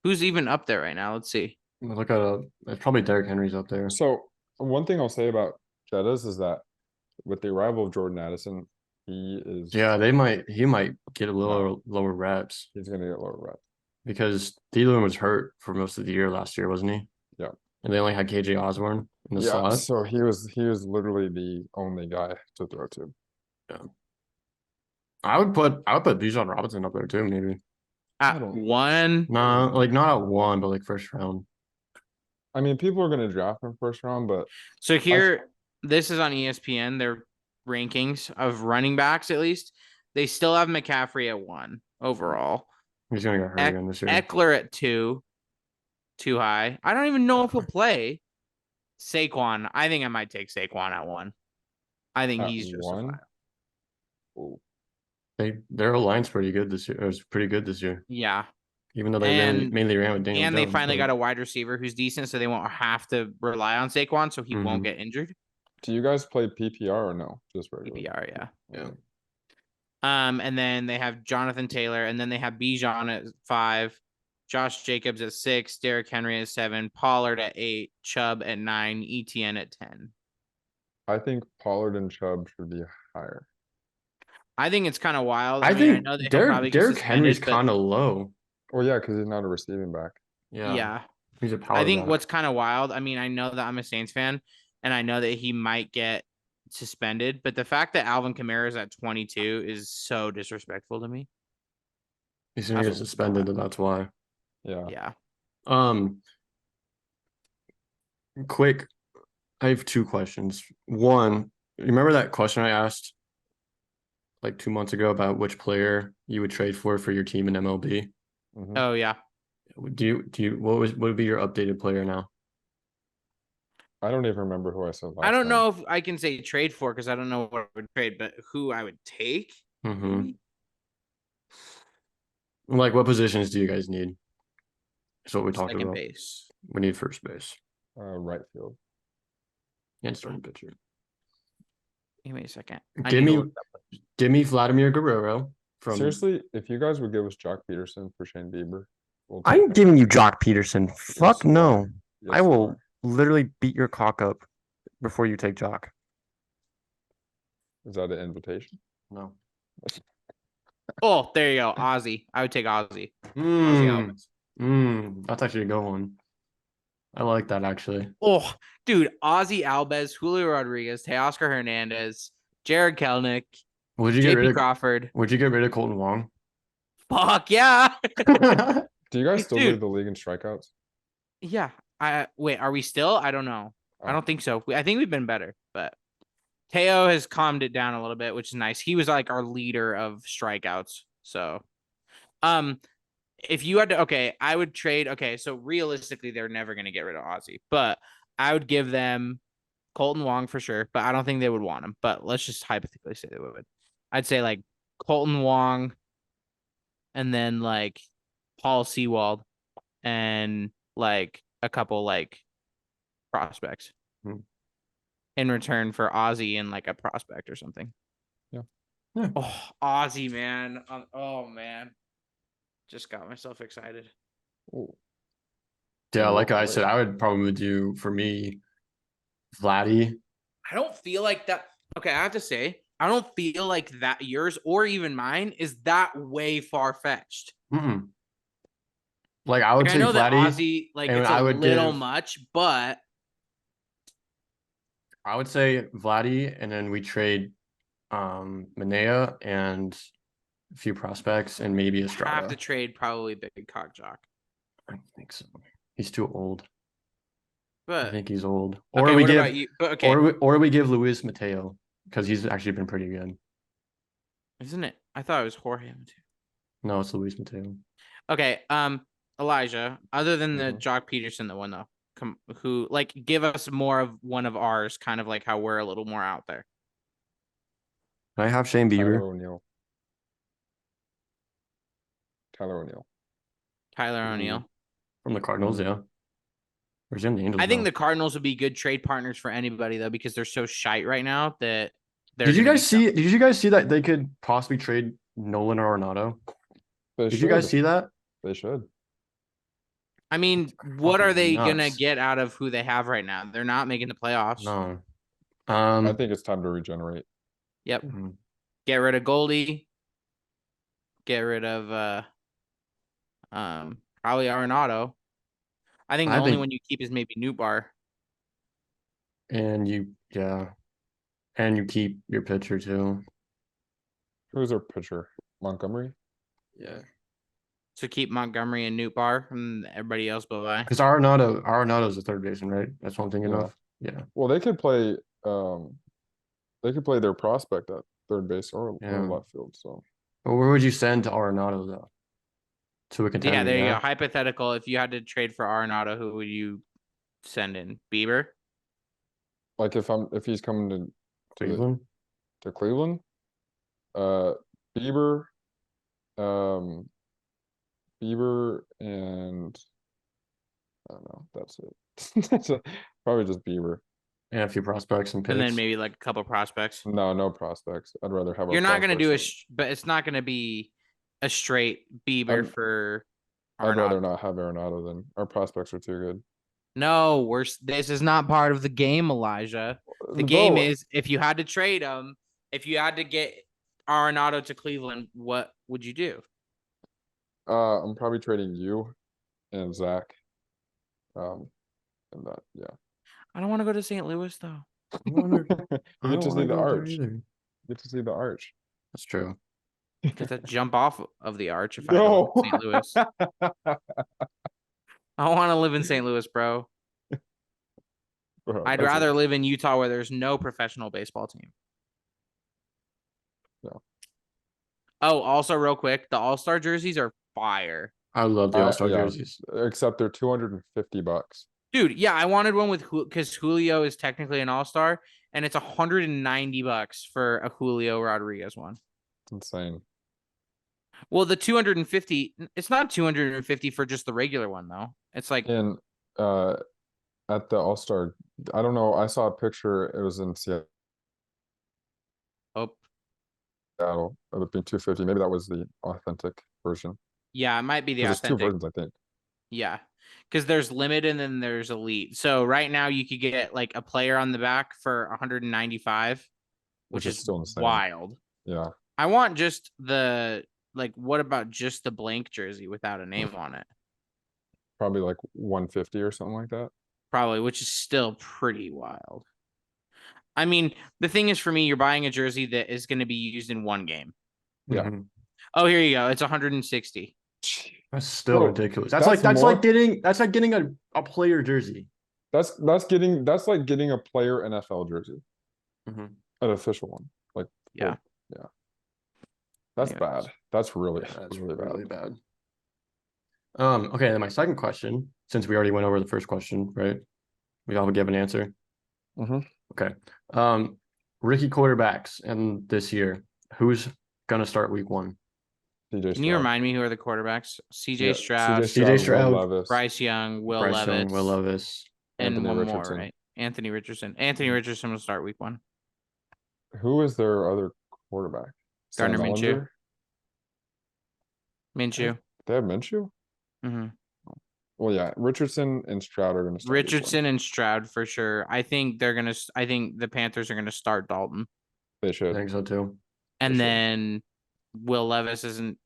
Who's even up there right now? Let's see. Look at it's probably Derrick Henry's up there. so. One thing I'll say about Jettas is that with the arrival of Jordan Addison, he is Yeah, he might get a little lower reps he's gonna get lower reps. because Thielen was hurt for most of the year last year, wasn't he? Yeah. And they only had KJ Osborne in the Yeah, slot. so he was literally the only guy to throw to. I would put Bijan Robinson up there too, maybe. At don't- 1, No, like not at 1, but like first round. I mean, people are gonna draft him first round, but so here, this is on ESPN, their rankings of running backs, at least. They still have McCaffrey at 1 overall. He's gonna get hurt again this year. Eckler at 2, too high. I don't even know if he'll play. Saquon, I think I might take Saquon at 1. I think At he's justified. 1? Their line's pretty good this year. It was pretty good this year, Yeah, even though they And- mainly ran with Daniel and they Jones, finally but- got a wide receiver who's decent, so they won't have to rely on Saquon, so he won't Mhm. get injured. Do you guys play PPR or no? Just regular. PPR, yeah. Yeah. And then they have Jonathan Taylor, and then they have Bijan at 5, Josh Jacobs at 6, Derrick Henry at 7, Pollard at 8, Chubb at 9, ETN at 10. I think Pollard and Chubb should be higher. I think it's kind of wild. I mean, I think know that he'll probably get Derrick Henry's suspended, but kind of low. Well, yeah, because he's not a receiving back. yeah. He's a power I think back. what's kind of wild. I mean, I know that I'm a Saints fan, and I know that he might get suspended, but the fact that Alvin Kamara is at 22 is so disrespectful to me. He's gonna that's get what- suspended, and that's why. Yeah. Yeah. Quick, I have 2 questions. One, remember that question I asked like 2 months ago about which player you would trade for your team in MLB? Mhm. Oh yeah. Do you what would be your updated player now? I don't even remember who I said last I don't time. know if I can say trade for because I don't know what I would trade, but who I would take. Mm-hmm. maybe? Like, what positions do you guys need? That's what we talked Second about. base. We need first base Right field. and starting pitcher. Give me a second. I Give need to me, look that up. give me Vladimir Guerrero from. Seriously, if you guys would give us Jock Peterson for Shane Bieber, we'll I take ain't it. giving you Jock Peterson. Fuck you no. are. Yes, I you will are. literally beat your cock up before you take Jock. Is that an invitation? No. Oh, there you go. Ozzy. I would take Ozzy. Ozzy Alves. That's actually a good one. I like that actually. Oh, dude, Ozzy Alves, Julio Rodriguez, Teoscar Hernandez, Jared Kelnick, Would you get rid JP of Crawford. Would you get rid of Colton Wong? Fuck yeah. Do you guys still Dude. lead the league in strikeouts? Yeah. Wait, are we still? I don't know. I Oh. don't think so. I think we've been better, but Teo has calmed it down a little bit, which is nice. He was like our leader of strikeouts. So, if you had to, okay, I would trade. Okay, so realistically, they're never going to get rid of Ozzy, but I would give them Colton Wong for sure, but I don't think they would want him. But let's just hypothetically say they would. I'd say like Colton Wong and then like Paul Sewald and like a couple like prospects in return for Ozzy and like a prospect or something. Yeah. Oh, Ozzy, man. Oh, man. Just got myself excited. Ooh. Yeah, Ooh, like I wait. said, I would probably do for me Vladdy. I don't feel like that. Okay, I have to say, I don't feel like that yours or even mine is that way far fetched. Mm-mm. Like I would Like, I take know that Vladdy, Ozzy, like and it's I a would little give much, but I would say Vladdy, and then we trade Manea and a few prospects and maybe have Estrada. to trade probably Big Cock Jock. I think so. He's too old. I But think he's old. okay, we what give about you? But okay, or we give Luis Mateo because he's actually been pretty good. isn't it? I thought it was Jorge Mateo. No, it's Luis Mateo. Okay, Elijah, other than the Mhm. Jock Peterson that won though, who like give us more of one of ours, kind of like how we're a little more out there. Can I have Shane Tyler Bieber O'Neill. Tyler O'Neill. Tyler Ooh. O'Neill. from the Cardinals? Mhm. Yeah. Or is he on the Angels I think now? the Cardinals would be good trade partners for anybody though, because they're so shite right now that they're Did you gonna guys be see? tough. Did you guys see that they could possibly trade Nolan or Arenado? They Did you guys should. see that? They should. I mean, what are Fucking they gonna nuts. get out of who they have right now? They're not making the playoffs. No. I think it's time to regenerate. Yep. mhm. Get rid of Goldie. Get rid of probably Arenado. I think the only one you keep is maybe Newbar. And you keep your pitcher too. Who's our pitcher? Montgomery? Yeah. So keep Montgomery and Newbar and everybody else bye. Because Arenado's a third baseman, right? That's what I'm thinking Yeah. of. Yeah. Well, they could play their prospect at third base or Yeah. left field. So But where would you send Arenado though? To a contender. Yeah, there you go. Hypothetical. If you had to trade for Arenado, who would you send in? Bieber? like if he's coming to Cleveland. Cleveland, Bieber, Bieber and I don't know. That's it. That's probably just Bieber. And a few prospects and picks. And then maybe like a couple prospects. No prospects. I'd rather have. You're not gonna do prospects but it's not gonna be a straight Bieber for I'd rather Arenado. not have Arenado than our prospects are too good. No, this is not part of the game, Elijah. The game is if you had to trade him, if you had to get Arenado to Cleveland, what would you do? I'm probably trading you and Zach. And that, yeah. I don't want to go to St. Louis though. You get to see the arch. Either. Get to see the arch. That's true. Get to jump off of the arch if I had to live in St. Louis. I want to live in St. Louis, bro. Bro, I'd that's rather live in Utah where there's no professional baseball team. No. Oh, also real quick, the All-Star jerseys are fire. I love the All-Star yeah. jerseys. Except they're $250. Dude, yeah, I wanted one with because Julio is technically an All-Star, and it's $190 for a Julio Rodriguez one. It's insane. Well, the 250, it's not 250 for just the regular one though. It's like And at the All-Star, I don't know. I saw a picture. It was in Seattle. oh, Seattle of it being 250. Maybe that was the authentic version. Yeah, it might be the Because there's two authentic. versions, I think. Yeah. Because there's limited and then there's elite. So right now you could get like a player on the back for 195, which is still insane. wild. Yeah. I want just what about just the blank jersey without a name on it? Probably like 150 or something like that. Probably, which is still pretty wild. I mean, the thing is for me, you're buying a jersey that is going to be used in one game. Yeah. Mhm. Oh, here you go. It's 160. That's still Bro, ridiculous. that's That's more- like getting a player jersey. That's like getting a player NFL jersey, Mhm. an official one. Like, Yeah. yeah. That's Anyways. bad. That's really, Yeah, that's really really bad. bad. Okay, then my second question, since we already went over the first question, right? We all give an answer. Mhm. Okay. Rookie quarterbacks and this year, who's gonna start week 1? CJ Can you Stroud. remind me who are the quarterbacks? CJ Yeah, Stroud, CJ Stroud, Will Levis, Bryce Young, Will Bryce Levis, Young, Will Levis. and Anthony one Richardson. more, right? Anthony Richardson. Anthony Richardson will start week 1. Who is their other quarterback? Sam Gardner Minshew. Ehlinger? Minshew. They have Minshew? hmm Well, yeah, Richardson and Stroud are going to start week one. Richardson and Stroud for sure. I think the Panthers are gonna start Dalton. They I should. think so too. And should. then Will Levis isn't.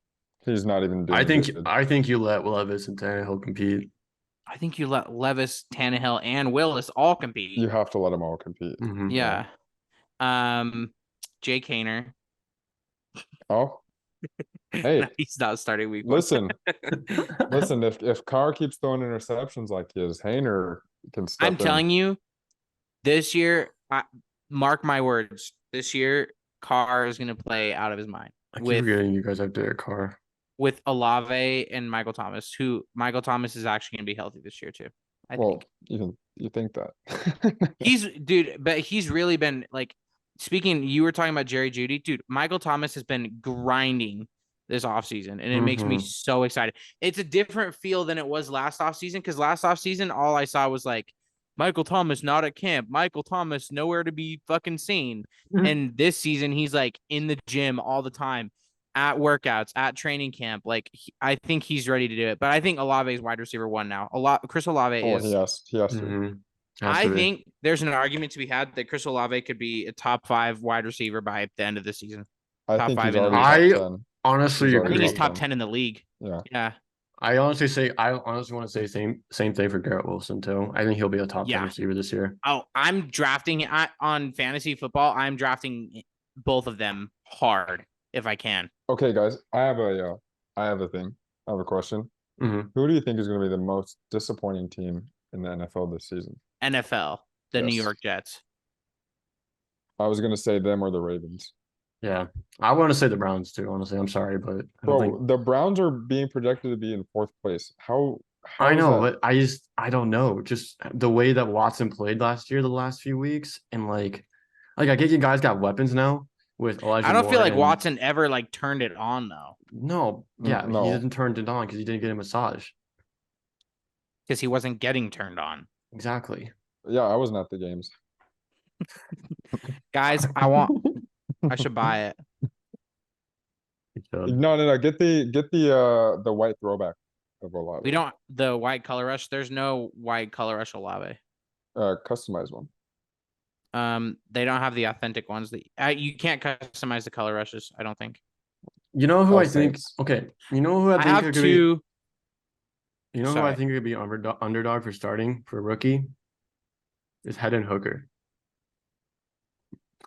He's not even doing I good. think you let Will Levis and Tannehill compete. I think you let Levis, Tannehill, and Willis all compete. You have to let them all compete. Mhm. Yeah. Jake Haener. Oh, hey, He's not starting week 1. listen, listen. If Carr keeps throwing interceptions like his, Haener can step I'm telling you, this year, mark my words. This year, Carr is going to play out of his mind I keep forgetting you guys have Derek Carr. with Olave and Michael Thomas. Who Michael Thomas is actually going to be healthy this year too. I Well, think you think that. but he's really been like. Speaking, you were talking about Jerry Jeudy, dude. Michael Thomas has been grinding this offseason, and it makes me so excited. It's a different feel than it was last offseason because last offseason, all I saw was like Michael Thomas not at camp, Michael Thomas nowhere to be fucking seen. And this season, he's like in the gym all the time, at workouts, at training camp. Like I think he's ready to do it. But I think Olave is wide receiver 1 now. Chris Olave Oh, is. he has to. Mhm. I think there's an argument to be had that Chris Olave could be a top 5 wide receiver by the end of the season. I top think 5 he's in the already league. top 10. Honestly He's I already think he's agree. top 10 in the league. Yeah. Yeah. I honestly want to say same thing for Garrett Wilson too. I think he'll be a top 10 Yeah. receiver this year. Oh, I'm drafting on fantasy football. I'm drafting both of them hard if I can. Okay, guys, I have a thing. I have a question. Mhm. Who do you think is going to be the most disappointing team in the NFL this season? NFL, the New Yes. York Jets. I was going to say them or the Ravens. Yeah, I want to say the Browns too. Honestly, I'm sorry, but I don't Bro, think the Browns are being projected to be in 4th place. How I is know, that? but I don't know. Just the way that Watson played last year, the last few weeks, and like I get you guys got weapons now with Elijah I don't feel Moore like and- Watson ever like turned it on though, No, yeah, No. he didn't turn it on because he didn't get a massage. because he wasn't getting turned on. Exactly. Yeah, I wasn't at the games. Guys, I should buy it. He should. No. Get the white throwback of Olave. We don't the white color rush. There's no white color rush Olave. Customize one. They don't have the authentic ones that you can't customize the color rushes. I don't think. You know who Oh, I think? Saints. Okay, you know who I I think have could be. two. You know who I Sorry. think could be underdog for starting for rookie? Is Hendon Hooker.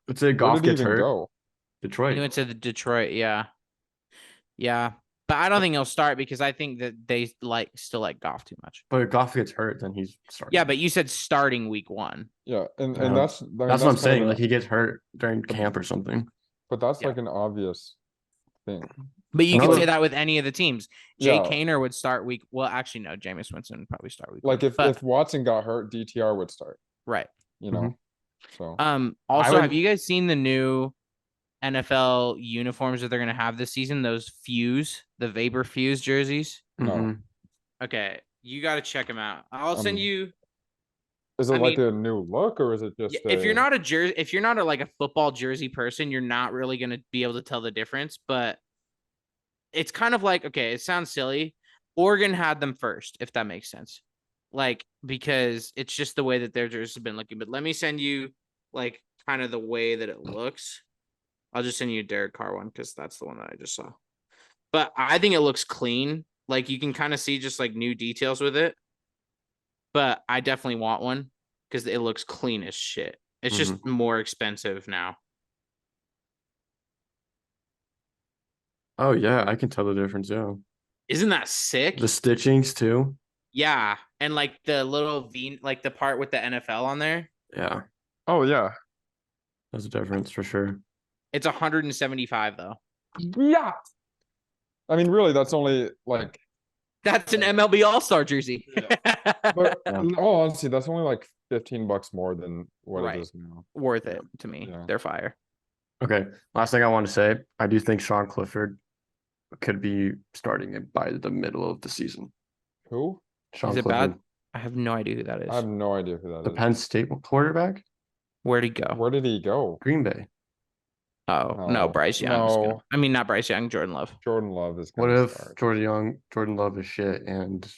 Let's say Where Goff did he gets even hurt. go? Detroit. He went to the Detroit. Yeah. But I don't think he'll start because I think that they still like Goff too much. But if Goff gets hurt, then he's starting. Yeah, but you said starting week 1. Yeah, and Yeah. that's That's what I'm saying. Like he gets hurt during camp or something. but that's Yeah. like an obvious thing. But you could Another- say that with any of the teams. Jake Yeah. Haener would start week. Well, actually, no. Jameis Winston would probably start week. Like 1. But- if Watson got hurt, DTR would start. right. You know, so Also, would- have you guys seen the new NFL uniforms that they're gonna have this season? Those the Vapor Fuse jerseys. No. Mhm. Okay, you got to check them out. I'll send you. Is it I like mean, a new look or is it just if you're a not a jersey, if you're not a, like a football jersey person, you're not really gonna be able to tell the difference. But it's kind of like, okay, it sounds silly. Oregon had them first, if that makes sense. Like, because it's just the way that their jerseys have been looking. But let me send you like kind of the way that it looks. I'll just send you a Derek Carr one because that's the one that I just saw. But I think it looks clean. Like you can kind of see just like new details with it. But I definitely want one because it looks clean as shit. It's just more expensive now. Oh yeah, I can tell the difference. Yeah, Isn't that sick? the stitchings too. Yeah. And like the little V, like the part with the NFL on there, Yeah, Oh yeah. there's a difference for sure. it's 175 though. Yeah. I mean, really, that's only like That's an MLB All-Star jersey. but Yeah. oh honestly, that's only like $15 more than what Right. it is now. Worth it to me. Yeah. They're fire. Okay, last thing I want to say, I do think Sean Clifford could be starting it by the middle of the season. Who? Sean Is it Clifford, bad? I have no idea who that I have is. no idea who that the is. Penn State quarterback, Where'd he go? Where did he go? Green Bay. Oh, no, No, Bryce Young. no. I mean, not Bryce Young, Jordan Love. Jordan Love is What gonna if start. Jordan Love is shit, and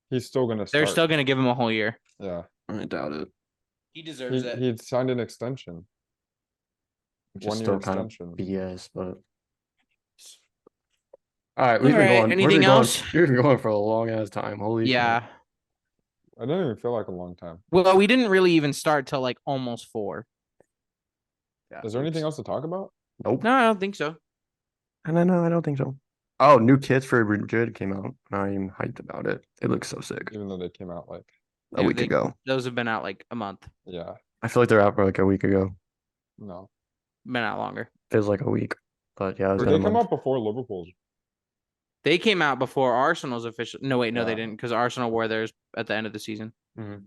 He's still gonna They're start. still going to give him a whole year. Yeah. I doubt it. He deserves it. He signed an extension. Which is 1 year still kind of extension. BS, but all right, we've All been right, going. anything else? We've been going for a long ass time. Holy shit. Yeah. I don't even feel like a long time. Well, we didn't really even start till like almost 4. Yeah, Is there anything oops. else to talk about? Nope. No, I don't think so. And I know I don't think so. Oh, new kits for Madrid came out. I'm even hyped about it. It looks so sick. Even though they came out like, A Yeah, week ago. Those have been out like a month. yeah, I feel like they're out for like a week ago. no. Been out longer. Feels like a week, but yeah, it's Or been a they come month. out before Liverpool's. They came out before Arsenal's official. No, wait, no, they Yeah. didn't because Arsenal wore theirs at the end of the season. Mhm.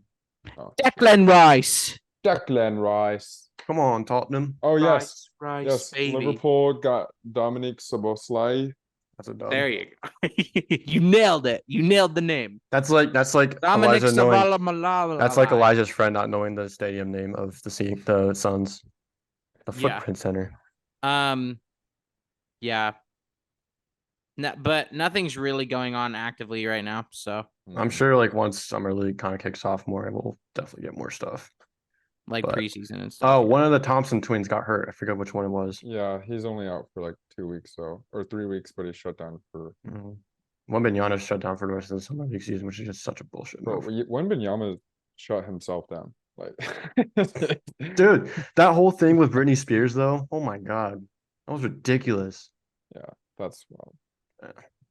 Oh. Declan Rice. Declan Rice. Come on, Tottenham. Oh yes, Rice, yes. baby. Liverpool got Dominic Soboslai. That's a dub. There you go. You nailed it. You nailed the name. That's like Dominic Elijah knowing. Sabalamalala. That's like Elijah's friend not knowing the stadium name of the Suns, the Yeah. Footprint Center. Yeah. No, but nothing's really going on actively right now. So I'm sure like once summer league kind of kicks off more, we'll definitely get more stuff. like But- preseason and stuff. Oh, one of the Thompson twins got hurt. I forget which one it was. Yeah, he's only out for like 2 weeks, so or 3 weeks, but he's shut down for. Wembanyama shut down for the rest of the summer league season, which is just such a bullshit Bro, move. Wembanyama shut himself down. Like, Dude, that whole thing with Britney Spears though, oh my god, that was ridiculous. that's wild.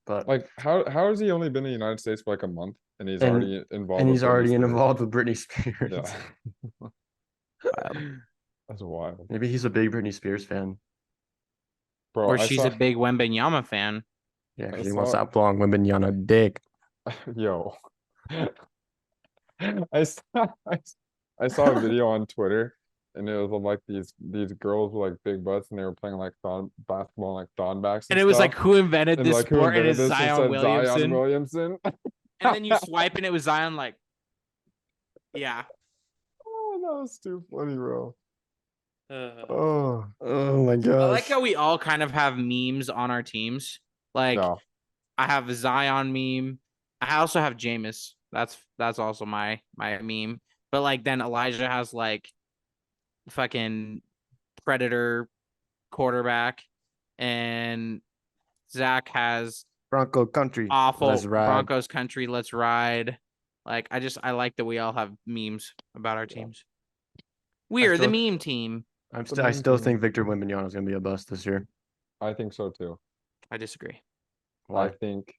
But Like, how has he only been in the United States for like a month and he's And- already involved? and with he's Britney already Spears? involved with Britney Spears. Yeah, Wild. that's wild, Maybe he's a big Britney Spears fan. bro. Or I she's saw, a big Wembenyama fan. Yeah, I because he wants saw- that long Wembanyama dick. yo. I saw, I saw a video on Twitter, and it was of, like these girls with like big butts, and they were playing like basketball, like thon backs, And it was like, stuff. who invented And this like who sport? And invented it's this? It Zion said Williamson. Zion Williamson. And then you swipe and it was Zion like, yeah. Oh, that was too funny, bro. I Oh, Oh my gosh. like how we all kind of have memes on our teams. Like no. I have a Zion meme. I also have Jameis. That's also my meme. But like then Elijah has like fucking Predator quarterback, and Zach has Bronco country. awful Let's ride. Broncos country. Let's ride. Like I like that we all have memes about our teams. We are the still- meme team. I still think Victor Wembanyama is gonna be a bust this year. I think so too. I disagree. I think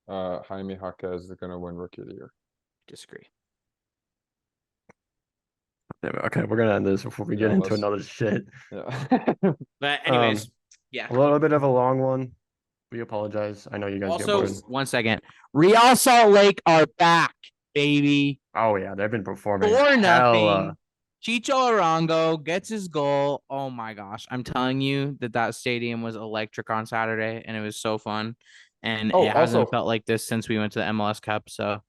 Jaime Jaquez is gonna win Rookie of the Year. Disagree. Damn it. Okay, we're gonna end this before we get Yeah, into let's- another shit. Yeah. But anyways, yeah. A little bit of a long one. We apologize. I know you guys get Also, bored. 1 second. Real Salt Lake are back, baby. Oh yeah, they've been performing 4-0. hella. Chicho Arango gets his goal. Oh my gosh. I'm telling you that stadium was electric on Saturday and it was so fun. And Oh, it hasn't also- felt like this since we went to the MLS Cup. So,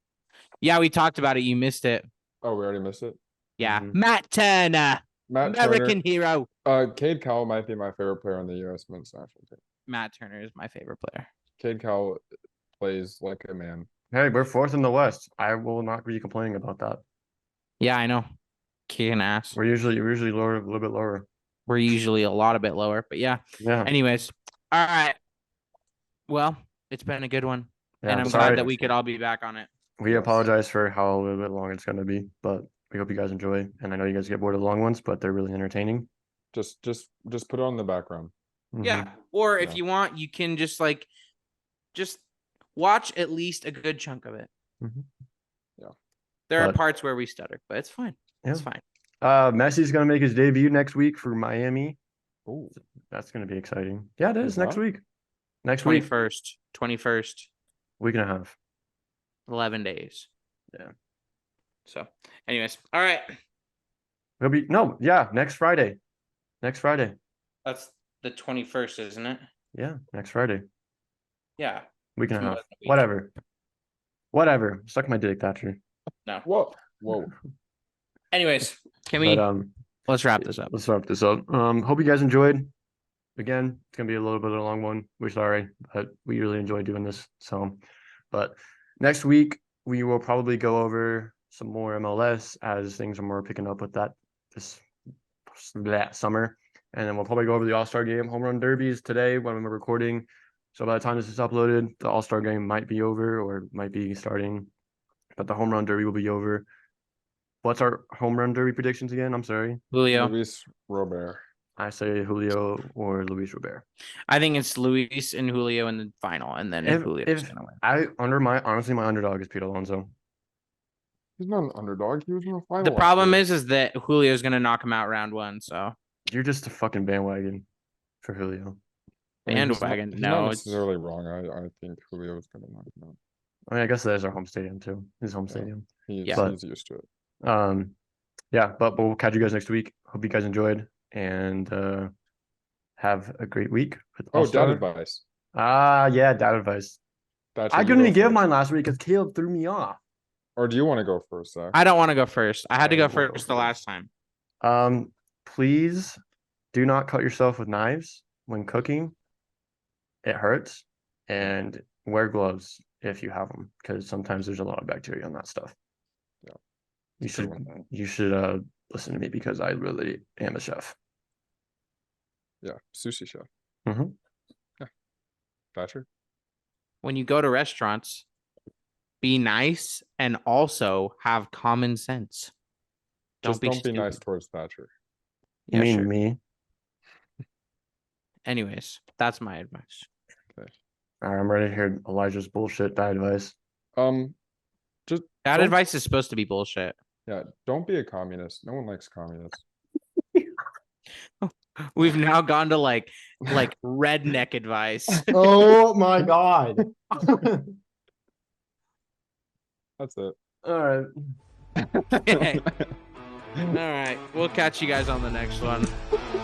yeah, we talked about it. You missed it. Oh, we already missed it. Yeah, Mhm. Matt Turner, Matt American Turner. hero. Cade Cowell might be my favorite player on the U.S. men's national team. Matt Turner is my favorite player. Cade Cowell plays like a man. Hey, we're fourth in the West. I will not be complaining about that. Yeah, I know. Kicking ass. We're usually lower, a little bit lower. We're usually a lot a bit lower, but yeah. Yeah. Anyways, all right. Well, it's been a good one, Yeah, and I'm sorry. glad that we could all be back on it. We Yes. apologize for how a little bit long it's gonna be, but we hope you guys enjoy. And I know you guys get bored of the long ones, but they're really entertaining. Just put it on the background. Mhm. Yeah. Or if Yeah. you want, you can just watch at least a good chunk of it. Mhm. Yeah. There are But- parts where we stutter, but it's fine. It's Yeah. fine. Messi's gonna make his debut next week for Miami. Oh, That's gonna be exciting. Yeah, it is Is next that? week. Next week, 21st, week and a half. 11 days. Yeah. So, anyways, all right. It'll be next Friday. Next Friday. That's the 21st, isn't it? Yeah, next Friday. Yeah. Week and a More half. than a week. Whatever. Suck my dick, Thatcher. No. whoa. Anyways, can we But let's wrap this up. let's wrap this up. Hope you guys enjoyed. Again, it's gonna be a little bit of a long one. We're sorry, but we really enjoy doing this. So, but next week we will probably go over some more MLS as things are more picking up with that summer, and then we'll probably go over the All-Star Game home run derbies today when we're recording. So by the time this is uploaded, the All-Star Game might be over or might be starting, but the home run derby will be over. What's our home run derby predictions again? I'm sorry. Julio. Luis Robert. I say Julio or Luis Robert. I think it's Luis and Julio in the final, and then Julio's gonna win. Honestly, my underdog is Pete Alonso. He's not an underdog. He was in the final. The last problem year. is that Julio's gonna knock him out round one. So You're just a fucking bandwagon for Julio. I mean, he's not- bandwagon. He's No, not it's necessarily wrong. I think Julio's gonna knock him out. I mean, I guess that is our home stadium too. His home Yeah. stadium. Yeah. He's used to it. Yeah, but we'll catch you guys next week. Hope you guys enjoyed and have a great week. With Oh, All-Star. dad advice. Yeah, dad advice. Thatcher, I you couldn't go even give first. mine last week because Caleb threw me off. Or do you want to go first, Zach? I don't want to go first. I had to I go will go first the last time. Please do not cut yourself with knives when cooking. It hurts, and wear gloves if you have them because sometimes there's a lot of bacteria on that stuff. Yeah. You It's a good should one. you should listen to me because I really am a chef. Yeah, sushi chef. Mhm. Yeah. Thatcher. When you go to restaurants, be nice and also have common sense. Just don't be stupid. nice towards Thatcher. You Yeah, mean sure. me? Anyways, that's my advice. All right, I'm ready to hear Elijah's bullshit bad advice. Just That Don't- advice is supposed to be bullshit. yeah, don't be a communist. No one likes communists. We've now gone to like redneck advice. Oh my god. That's it. All right. Okay. All right. We'll catch you guys on the next one.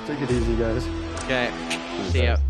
Take it easy, guys. Okay. Cheers, See ya. guys.